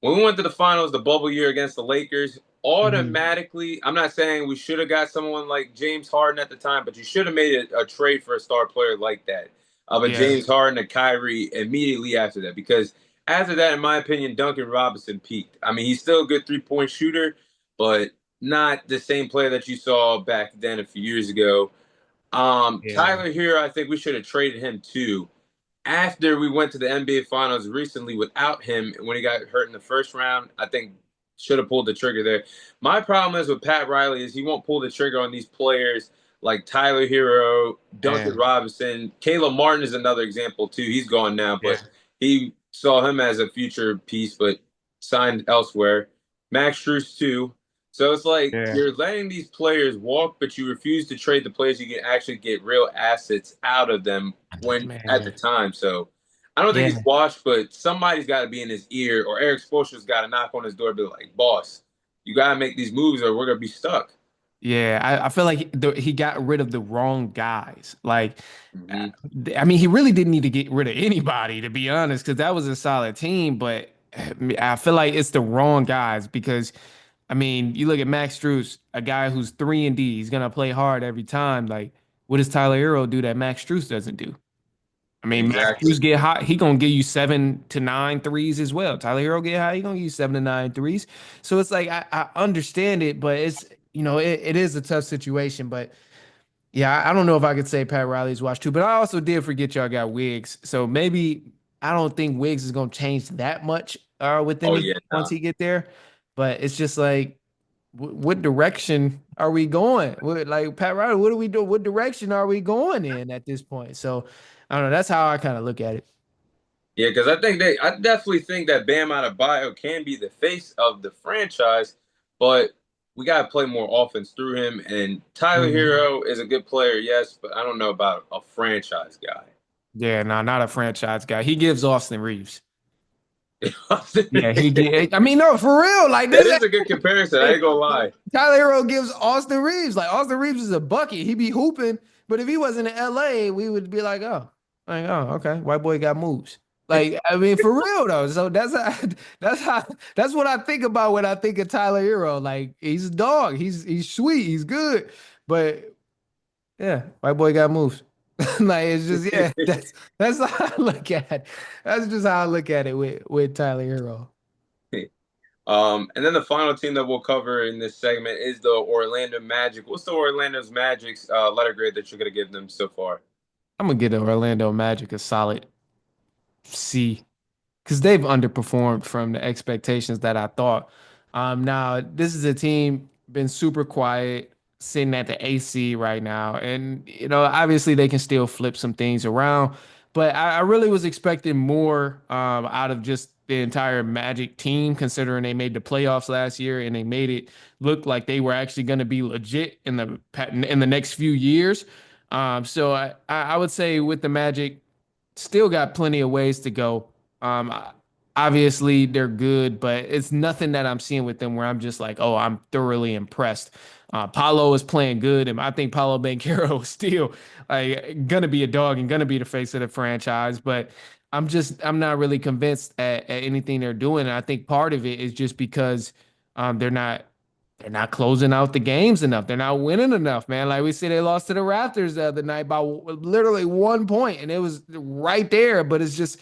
When we went to the finals, the bubble year against the Lakers, Hmm. automatically, I'm not saying we should have got someone like James Harden at the time, but you should have made a trade for a star player like that of a Yeah, James Harden, a Kyrie immediately after that. Because after that, in my opinion, Duncan Robinson peaked. I mean, he's still a good 3-point shooter, but not the same player that you saw back then a few years ago. yeah, Tyler here, I think we should have traded him too. After we went to the NBA Finals recently without him, when he got hurt in the first round, I think should have pulled the trigger there. My problem is with Pat Riley is he won't pull the trigger on these players like Tyler Hero, Duncan man, Robinson. Caleb Martin is another example too. He's gone now, yeah, but he saw him as a future piece, but signed elsewhere. Max Strus too. So it's like yeah, you're letting these players walk, but you refuse to trade the players you can actually get real assets out of them when at the man, time. So I don't think yeah, he's washed, but somebody's got to be in his ear, or Eric Spoelstra's got to knock on his door, and be like, "Boss, you got to make these moves, or we're gonna be stuck." yeah. I feel like he got rid of the wrong guys. Like, uh, Hmm. I mean, he really didn't need to get rid of anybody, to be honest, because that was a solid team. But I feel like it's the wrong guys because, I mean, you look at Max Strus, a guy who's 3 and D, he's gonna play hard every time. Like, what does Tyler Hero do that Max Strus doesn't do? I mean, Max Exactly. Hughes get hot, he gonna give you 7 to 9 threes as well. Tyler Hero get hot, he gonna give you 7 to 9 threes. So it's like I understand it, but it's it is a tough situation. But yeah, I don't know if I could say Pat Riley's watch too, but I also did forget y'all got Wiggs. So maybe I don't think Wiggs is gonna change that much within Oh the yeah, game once nah. he get there. But it's just like what direction are we going? Like Pat Riley, what do we do? What direction are we going in at this point? So I don't know. That's how I kind of look at it. Yeah, because I definitely think that Bam Adebayo can be the face of the franchise, but we got to play more offense through him. And Tyler Mhm. Hero is a good player, yes, but I don't know about a franchise guy. Yeah, no, not a franchise guy. He gives Austin Reeves. Yeah, he That get. I mean, no, for real. Like this, is a good comparison. I ain't gonna lie. Tyler Hero gives Austin Reeves. Like Austin Reeves is a bucket. He be hooping, but if he wasn't in LA, we would be like, okay, white boy got moves. Like, I mean, for real though. So that's what I think about when I think of Tyler Hero. Like, he's a dog. He's sweet. He's good. But yeah, white boy got moves. Like it's just that's how I look at it. That's just how I look at it with Tyler Hero. And then the final team that we'll cover in this segment is the Orlando Magic. What's the Orlando's Magic's letter grade that you're gonna give them so far? I'm gonna give the Orlando Magic a solid C because they've underperformed from the expectations that I thought. Now this is a team been super quiet, sitting at the AC right now, and obviously they can still flip some things around, but I really was expecting more out of just the entire Magic team, considering they made the playoffs last year and they made it look like they were actually going to be legit in the next few years. So I would say with the Magic still got plenty of ways to go. Um, Obviously they're good, but it's nothing that I'm seeing with them where I'm just like, oh, I'm thoroughly impressed. Paulo is playing good, and I think Paulo Banchero is still like gonna be a dog and gonna be the face of the franchise. But I'm not really convinced at anything they're doing. And I think part of it is just because they're not closing out the games enough. They're not winning enough, man. Like we see, they lost to the Raptors the other night by literally 1 point, and it was right there. But it's just,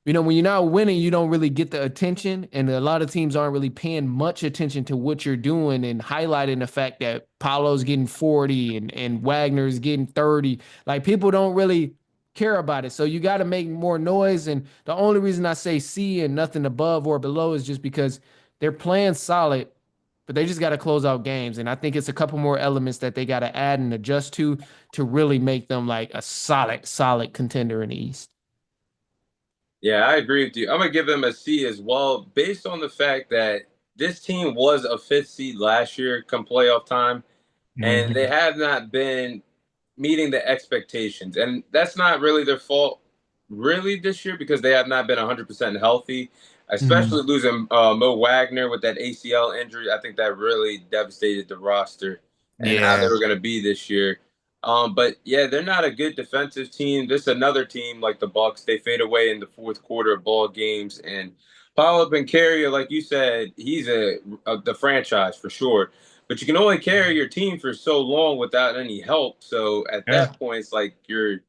when you're not winning, you don't really get the attention, and a lot of teams aren't really paying much attention to what you're doing and highlighting the fact that Paolo's getting 40 and Wagner's getting 30. Like people don't really care about it. So you got to make more noise. And the only reason I say C and nothing above or below is just because they're playing solid, but they just got to close out games. And I think it's a couple more elements that they got to add and adjust to really make them like a solid, solid contender in the East. Yeah, I agree with you. I'm gonna give them a C as well, based on the fact that this team was a fifth seed last year come playoff time, and they Mhm. have not been meeting the expectations. And that's not really their fault, really, this year because they have not been 100% healthy, especially Mhm. losing Mo Wagner with that ACL injury. I think that really devastated the roster and how they Yeah. were going to be this year. But yeah, they're not a good defensive team. This is another team like the Bucks. They fade away in the fourth quarter of ball games. And Paolo Banchero, like you said, he's the franchise for sure. But you can only carry your team for so long without any help. So at Yeah. that point, it's like you're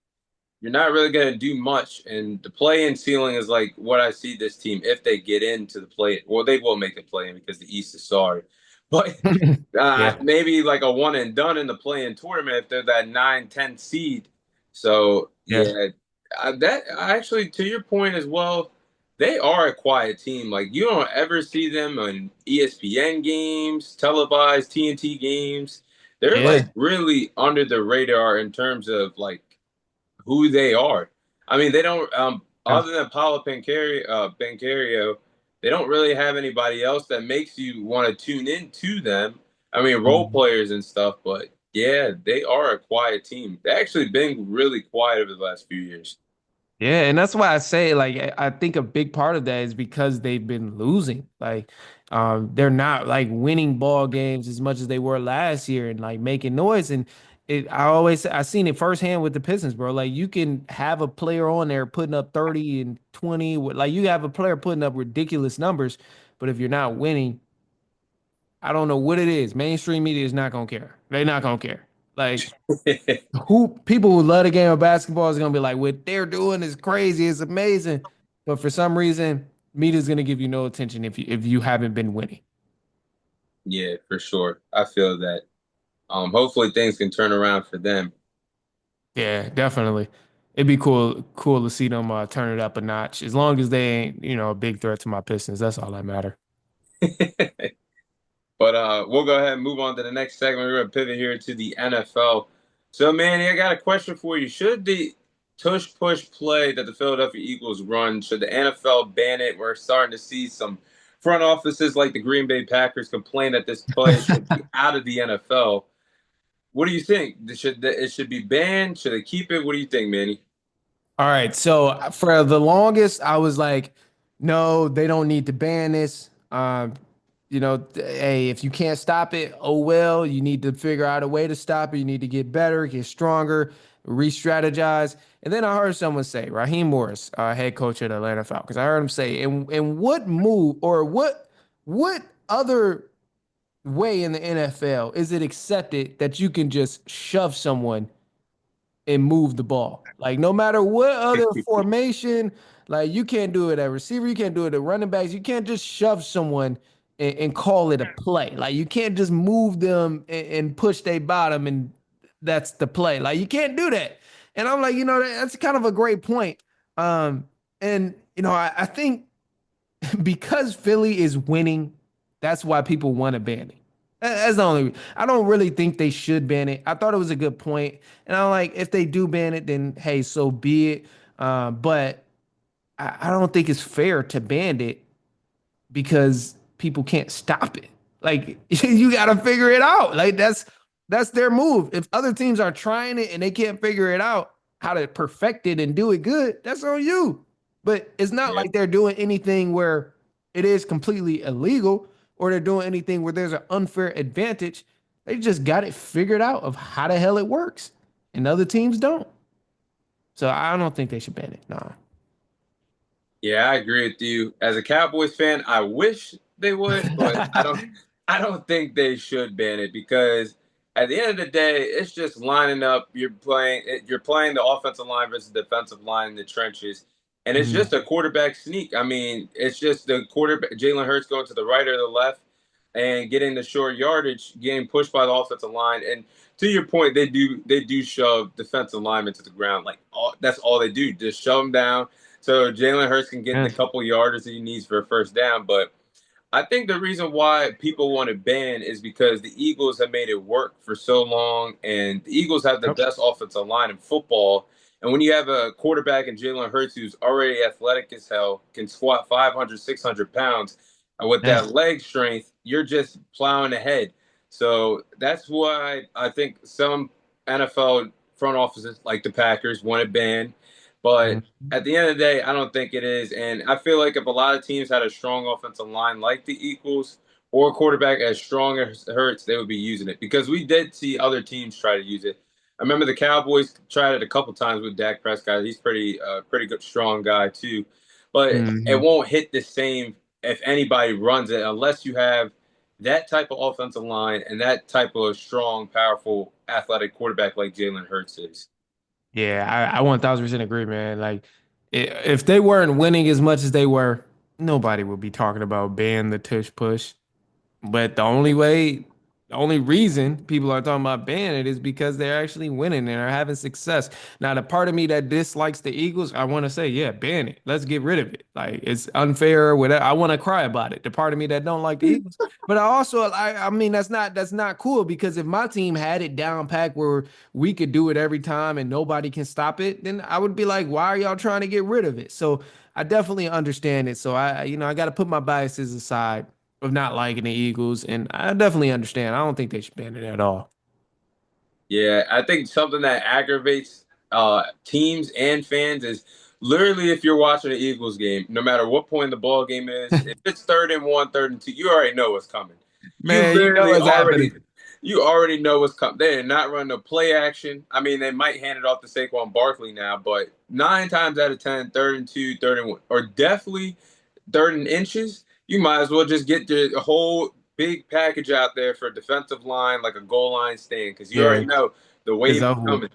not really going to do much. And the play-in ceiling is like what I see this team if they get into the play. Well, they will make the play-in because the East is sorry. But Yeah. maybe like a one and done in the play-in tournament if they're that 9, 10 seed. So Yeah. yeah, that actually to your point as well. They are a quiet team. Like you don't ever see them on ESPN games, televised TNT games. They're like Yeah. really under the radar in terms of like who they are. I mean, they don't Yeah. other than Paulo Bancario, they don't really have anybody else that makes you want to tune in to them. I mean, role Mhm. players and stuff, but yeah, they are a quiet team. They actually been really quiet over the last few years. Yeah, and that's why I say like I think a big part of that is because they've been losing. Like they're not like winning ball games as much as they were last year and like making noise. And I seen it firsthand with the Pistons, bro. Like you can have a player on there putting up 30 and 20, like you have a player putting up ridiculous numbers, but if you're not winning, I don't know what it is. Mainstream media is not gonna care. They're not gonna care. Like who people who love the game of basketball is gonna be like, what they're doing is crazy, it's amazing. But for some reason, media's gonna give you no attention if you haven't been winning. Yeah, for sure. I feel that. Hopefully things can turn around for them. Yeah, definitely. It'd be cool to see them turn it up a notch. As long as they ain't, a big threat to my Pistons. That's all that matter. But we'll go ahead and move on to the next segment. We're gonna pivot here to the NFL. So, Manny, I got a question for you. Should the tush push play that the Philadelphia Eagles run, should the NFL ban it? We're starting to see some front offices like the Green Bay Packers complain that this play should be out of the NFL. What do you think? It should be banned? Should they keep it? What do you think, Manny? All right. So for the longest, I was like, no, they don't need to ban this. Hey, if you can't stop it, oh well, you need to figure out a way to stop it. You need to get better, get stronger, re-strategize. And then I heard someone say, Raheem Morris, head coach of the Atlanta Falcons. I heard him say, and what move or what other way in the NFL is it accepted that you can just shove someone and move the ball. Like no matter what other formation, like you can't do it at receiver, you can't do it at running backs, you can't just shove someone and call it a play. Like you can't just move them and push their bottom and that's the play. Like you can't do that. And I'm like, that's kind of a great point. And I think because Philly is winning, that's why people want to ban it. That's the only. I don't really think they should ban it. I thought it was a good point, and I'm like, if they do ban it, then hey, so be it. But I don't think it's fair to ban it because people can't stop it. Like you got to figure it out. Like that's their move. If other teams are trying it and they can't figure it out how to perfect it and do it good, that's on you. But it's not Yeah. like they're doing anything where it is completely illegal or they're doing anything where there's an unfair advantage. They just got it figured out of how the hell it works, and other teams don't. So I don't think they should ban it. Nah. Yeah, I agree with you. As a Cowboys fan, I wish they would, but I don't think they should ban it because at the end of the day, it's just lining up. You're playing the offensive line versus defensive line in the trenches, and it's just Mm. a quarterback sneak. I mean, it's just the quarterback Jalen Hurts going to the right or the left and getting the short yardage, getting pushed by the offensive line. And to your point, they do shove defensive linemen to the ground. That's all they do, just shove them down so Jalen Hurts can get the Yes. couple yards that he needs for a first down. But I think the reason why people want to ban is because the Eagles have made it work for so long, and the Eagles have the Yep. best offensive line in football. And when you have a quarterback in Jalen Hurts who's already athletic as hell, can squat 500, 600 pounds, and with Yeah. that leg strength, you're just plowing ahead. So that's why I think some NFL front offices, like the Packers, want it banned. But Mhm. at the end of the day, I don't think it is. And I feel like if a lot of teams had a strong offensive line like the Eagles or a quarterback as strong as Hurts, they would be using it because we did see other teams try to use it. I remember the Cowboys tried it a couple times with Dak Prescott. He's pretty good, strong guy too, but it Mhm. won't hit the same if anybody runs it unless you have that type of offensive line and that type of strong, powerful, athletic quarterback like Jalen Hurts is. Yeah, I 1000% agree, man. Like, if they weren't winning as much as they were, nobody would be talking about ban the tush push. But the only reason people are talking about banning it is because they're actually winning and are having success. Now, the part of me that dislikes the Eagles, I want to say, yeah, ban it. Let's get rid of it. Like it's unfair or whatever. I want to cry about it. The part of me that don't like the Eagles, but I mean, that's not cool because if my team had it down packed where we could do it every time and nobody can stop it, then I would be like, why are y'all trying to get rid of it? So I definitely understand it. So I got to put my biases aside of not liking the Eagles, and I definitely understand. I don't think they should ban it at all. Yeah, I think something that aggravates teams and fans is literally if you're watching an Eagles game, no matter what point the ball game is, if it's third and one, third and two, you already know what's coming. You Man, you know literally what's happening. already know what's coming. They're not running a play action. I mean, they might hand it off to Saquon Barkley now, but 9 times out of 10, third and two, third and one, or definitely third and inches, you might as well just get the whole. big package out there for a defensive line, like a goal line stand, because you Yeah, already know the it's wave is over with. coming.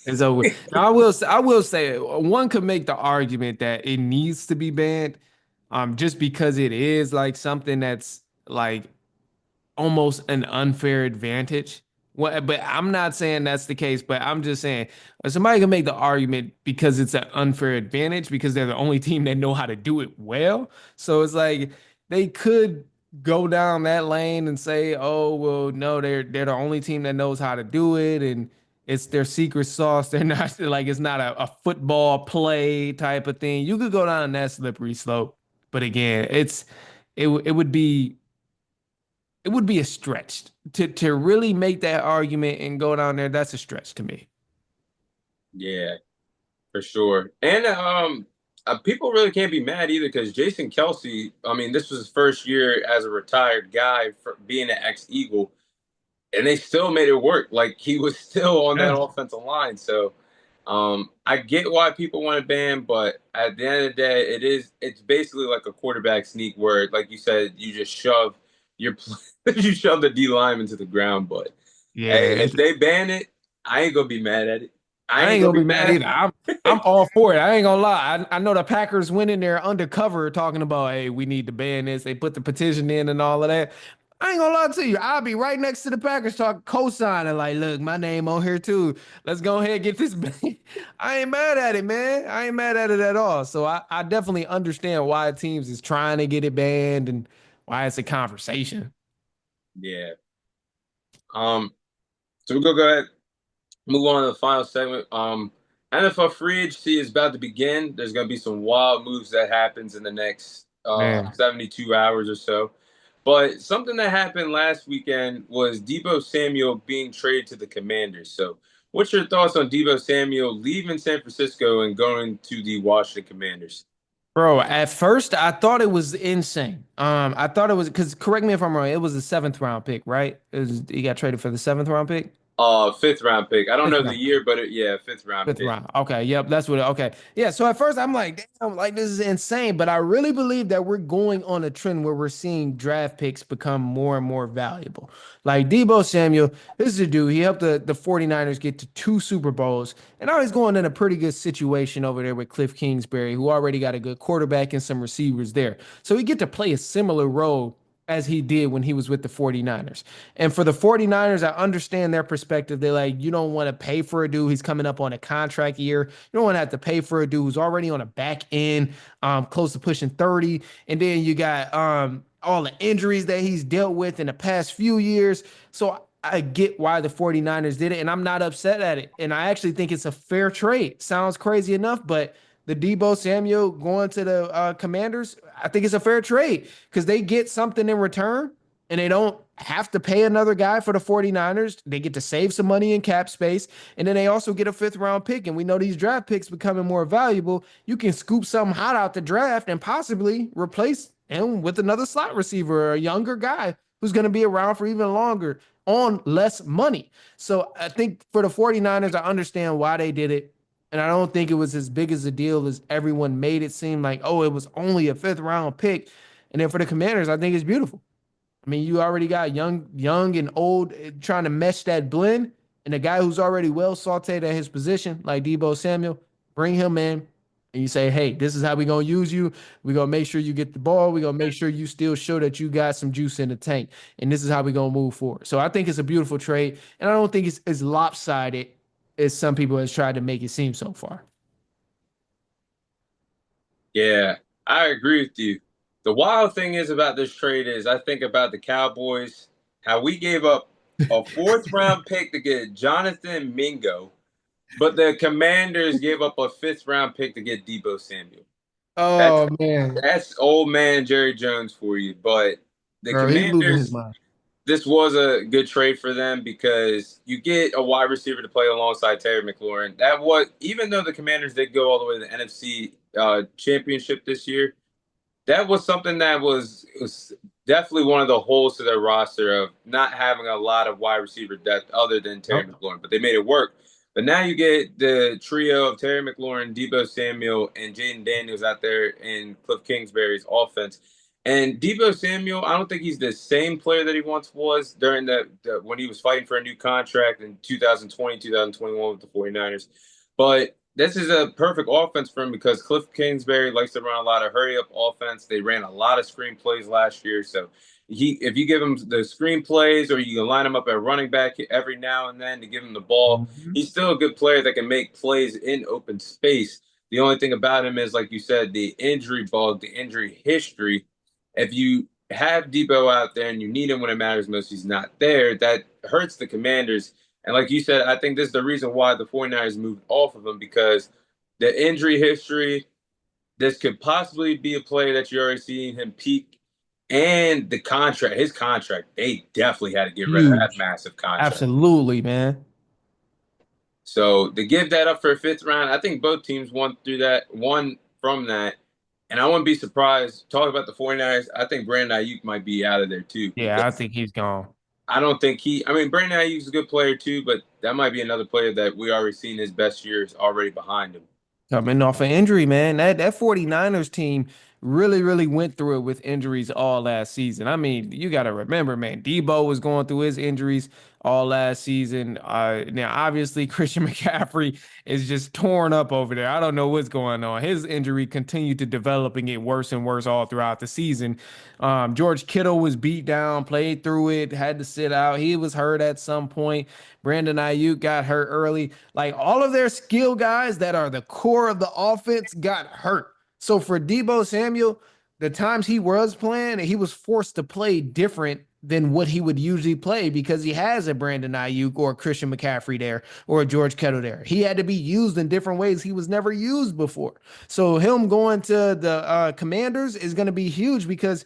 It's over with. Now, I will say, one could make the argument that it needs to be banned, just because it is like something that's like almost an unfair advantage. Well, but I'm not saying that's the case, but I'm just saying somebody can make the argument because it's an unfair advantage because they're the only team that know how to do it well. So it's like they could go down that lane and say, "Oh, well, no, they're the only team that knows how to do it, and it's their secret sauce. They're not like it's not a football play type of thing." You could go down that slippery slope, but again, it would be a stretch to really make that argument and go down there. That's a stretch to me. Yeah, for sure. And people really can't be mad either because Jason Kelsey, I mean, this was his first year as a retired guy for being an ex-Eagle, and they still made it work. Like he was still on that Yeah. offensive line. So I get why people want to ban, but at the end of the day, it's basically like a quarterback sneak where, like you said, you just shove your you shove the D lineman to the ground. But hey, Yeah, if they ban it, I ain't gonna be mad at it. I I ain't ain't gonna gonna be be mad mad. either. I'm all for it. I ain't gonna lie. I know the Packers went in there undercover talking about, hey, we need to ban this. They put the petition in and all of that. I ain't gonna lie to you. I'll be right next to the Packers talking co-signing, like, look, my name on here too. Let's go ahead and get this ban. I ain't mad at it, man. I ain't mad at it at all. So I definitely understand why teams is trying to get it banned and why it's a conversation. Yeah. Um. So we go ahead. Move on to the final segment. NFL free agency is about to begin. There's going to be some wild moves that happens in the next Man. 72 hours or so. But something that happened last weekend was Debo Samuel being traded to the Commanders. So, what's your thoughts on Debo Samuel leaving San Francisco and going to the Washington Commanders? Bro, at first I thought it was insane. I thought it was because correct me if I'm wrong, it was a seventh round pick, right? He got traded for the seventh round pick. Fifth round pick. I don't Fifth know the round. year, but yeah, fifth round Fifth pick. round. Okay. Yep. That's what. Okay. Yeah. So at first I'm like, damn, like this is insane. But I really believe that we're going on a trend where we're seeing draft picks become more and more valuable. Like Debo Samuel, this is a dude. He helped the 49ers get to two Super Bowls. And now he's going in a pretty good situation over there with Cliff Kingsbury, who already got a good quarterback and some receivers there. So he get to play a similar role as he did when he was with the 49ers. And for the 49ers, I understand their perspective. They're like, you don't want to pay for a dude. He's coming up on a contract year. You don't want to have to pay for a dude who's already on a back end, close to pushing 30. And then you got all the injuries that he's dealt with in the past few years. So I get why the 49ers did it, and I'm not upset at it. And I actually think it's a fair trade. Sounds crazy enough, but the Debo Samuel going to the Commanders, I think it's a fair trade because they get something in return and they don't have to pay another guy for the 49ers. They get to save some money in cap space. And then they also get a fifth round pick. And we know these draft picks becoming more valuable. You can scoop something hot out the draft and possibly replace him with another slot receiver or a younger guy who's going to be around for even longer on less money. So I think for the 49ers, I understand why they did it. And I don't think it was as big as a deal as everyone made it seem like, oh, it was only a fifth round pick. And then for the Commanders, I think it's beautiful. I mean, you already got young and old trying to mesh that blend, and a guy who's already well sauteed at his position, like Debo Samuel, bring him in, and you say, "Hey, this is how we gonna use you. We gonna make sure you get the ball. We gonna make sure you still show that you got some juice in the tank, and this is how we gonna move forward." So I think it's a beautiful trade, and I don't think it's as lopsided as some people has tried to make it seem so far. Yeah, I agree with you. The wild thing is about this trade is I think about the Cowboys, how we gave up a fourth round pick to get Jonathan Mingo, but the Commanders gave up a fifth round pick to get Debo Samuel. That's Oh man, that's old man Jerry Jones for you. But the bro, he's losing his Commanders, mind. this was a good trade for them because you get a wide receiver to play alongside Terry McLaurin. That was even though the Commanders did go all the way to the NFC Championship this year, that was something that was definitely one of the holes to their roster of not having a lot of wide receiver depth other than Terry Yep. McLaurin, but they made it work. But now you get the trio of Terry McLaurin, Debo Samuel, and Jaden Daniels out there in Cliff Kingsbury's offense. And Debo Samuel, I don't think he's the same player that he once was during the when he was fighting for a new contract in 2020, 2021 with the 49ers. But this is a perfect offense for him because Cliff Kingsbury likes to run a lot of hurry up offense. They ran a lot of screen plays last year. So if you give him the screen plays or you can line him up at running back every now and then to give him the ball, Mhm. he's still a good player that can make plays in open space. The only thing about him is, like you said, the injury bug, the injury history. If you have Debo out there and you need him when it matters most, he's not there. That hurts the Commanders. And like you said, I think this is the reason why the 49ers moved off of him because the injury history, this could possibly be a player that you're already seeing him peak. And the contract, his contract, they definitely had to get rid of that Huge. massive contract. Absolutely, man. So to give that up for a fifth round, I think both teams won from that. And I wouldn't be surprised. Talk about the 49ers. I think Brandon Ayuk might be out of there too Yeah, I because think he's gone. I don't think I mean, Brandon Ayuk's a good player too, but that might be another player that we already seen his best years already behind him. Coming off an injury, man. That 49ers team really went through it with injuries all last season. I mean, you got to remember, man, Debo was going through his injuries all last season. Now, obviously, Christian McCaffrey is just torn up over there. I don't know what's going on. His injury continued to develop and get worse and worse all throughout the season. George Kittle was beat down, played through it, had to sit out. He was hurt at some point. Brandon Ayuk got hurt early. Like all of their skill guys that are the core of the offense got hurt. So for Debo Samuel, the times he was playing, he was forced to play different than what he would usually play because he has a Brandon Ayuk or a Christian McCaffrey there or a George Kittle there. He had to be used in different ways he was never used before. So him going to the Commanders is going to be huge because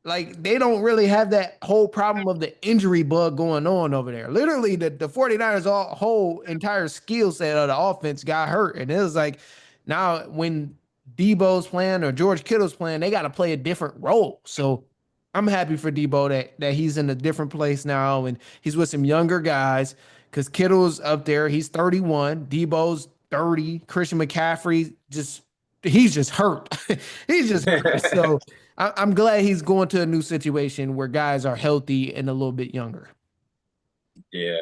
like they don't really have that whole problem of the injury bug going on over there. Literally, the 49ers all whole entire skill set of the offense got hurt. And it was like now when Debo's playing or George Kittle's playing, they got to play a different role. So I'm happy for Debo that he's in a different place now and he's with some younger guys because Kittle's up there. He's 31, Debo's 30, Christian McCaffrey he's just hurt. He's just hurt. So I'm glad he's going to a new situation where guys are healthy and a little bit younger. Yeah.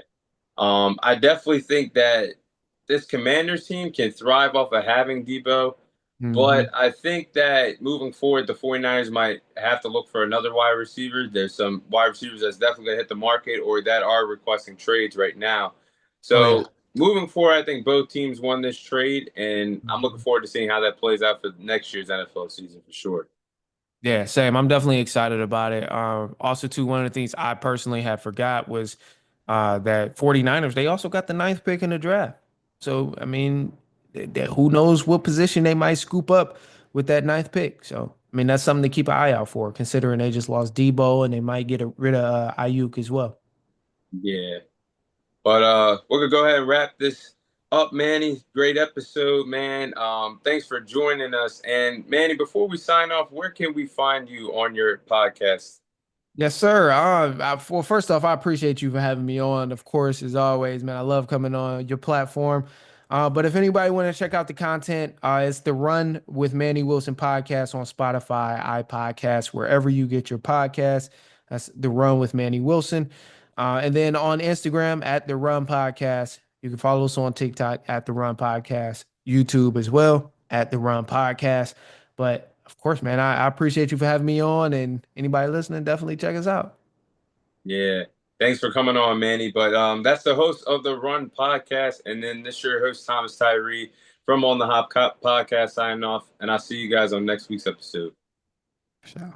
I definitely think that this Commanders team can thrive off of having Debo, but Hmm. I think that moving forward, the 49ers might have to look for another wide receiver. There's some wide receivers that's definitely going to hit the market or that are requesting trades right now. Oh yeah. So moving forward, I think both teams won this trade, and I'm looking Mhm. forward to seeing how that plays out for next year's NFL season for sure. Yeah, same. I'm definitely excited about it. Also, too, one of the things I personally had forgot was that 49ers, they also got the ninth pick in the draft. So, I mean, who knows what position they might scoop up with that ninth pick. So, I mean, that's something to keep an eye out for, considering they just lost Debo and they might rid of Ayuk as well. Yeah. But we're gonna go ahead and wrap this up, Manny. Great episode, man. Thanks for joining us. And Manny, before we sign off, where can we find you on your podcast? Yes, sir. Well, first off, I appreciate you for having me on. Of course, as always, man, I love coming on your platform. But if anybody want to check out the content, it's the Run with Manny Wilson podcast on Spotify, iPodcast, wherever you get your podcasts. That's the Run with Manny Wilson. And then on Instagram at the Run Podcast. You can follow us on TikTok at the Run Podcast, YouTube as well at the Run Podcast. But of course, man, I appreciate you for having me on, and anybody listening, definitely check us out. Yeah. Thanks for coming on, Manny. But that's the host of the Run podcast. And then this your host, Thomas Tyree from On the Hop podcast signing off. And I'll see you guys on next week's episode. So.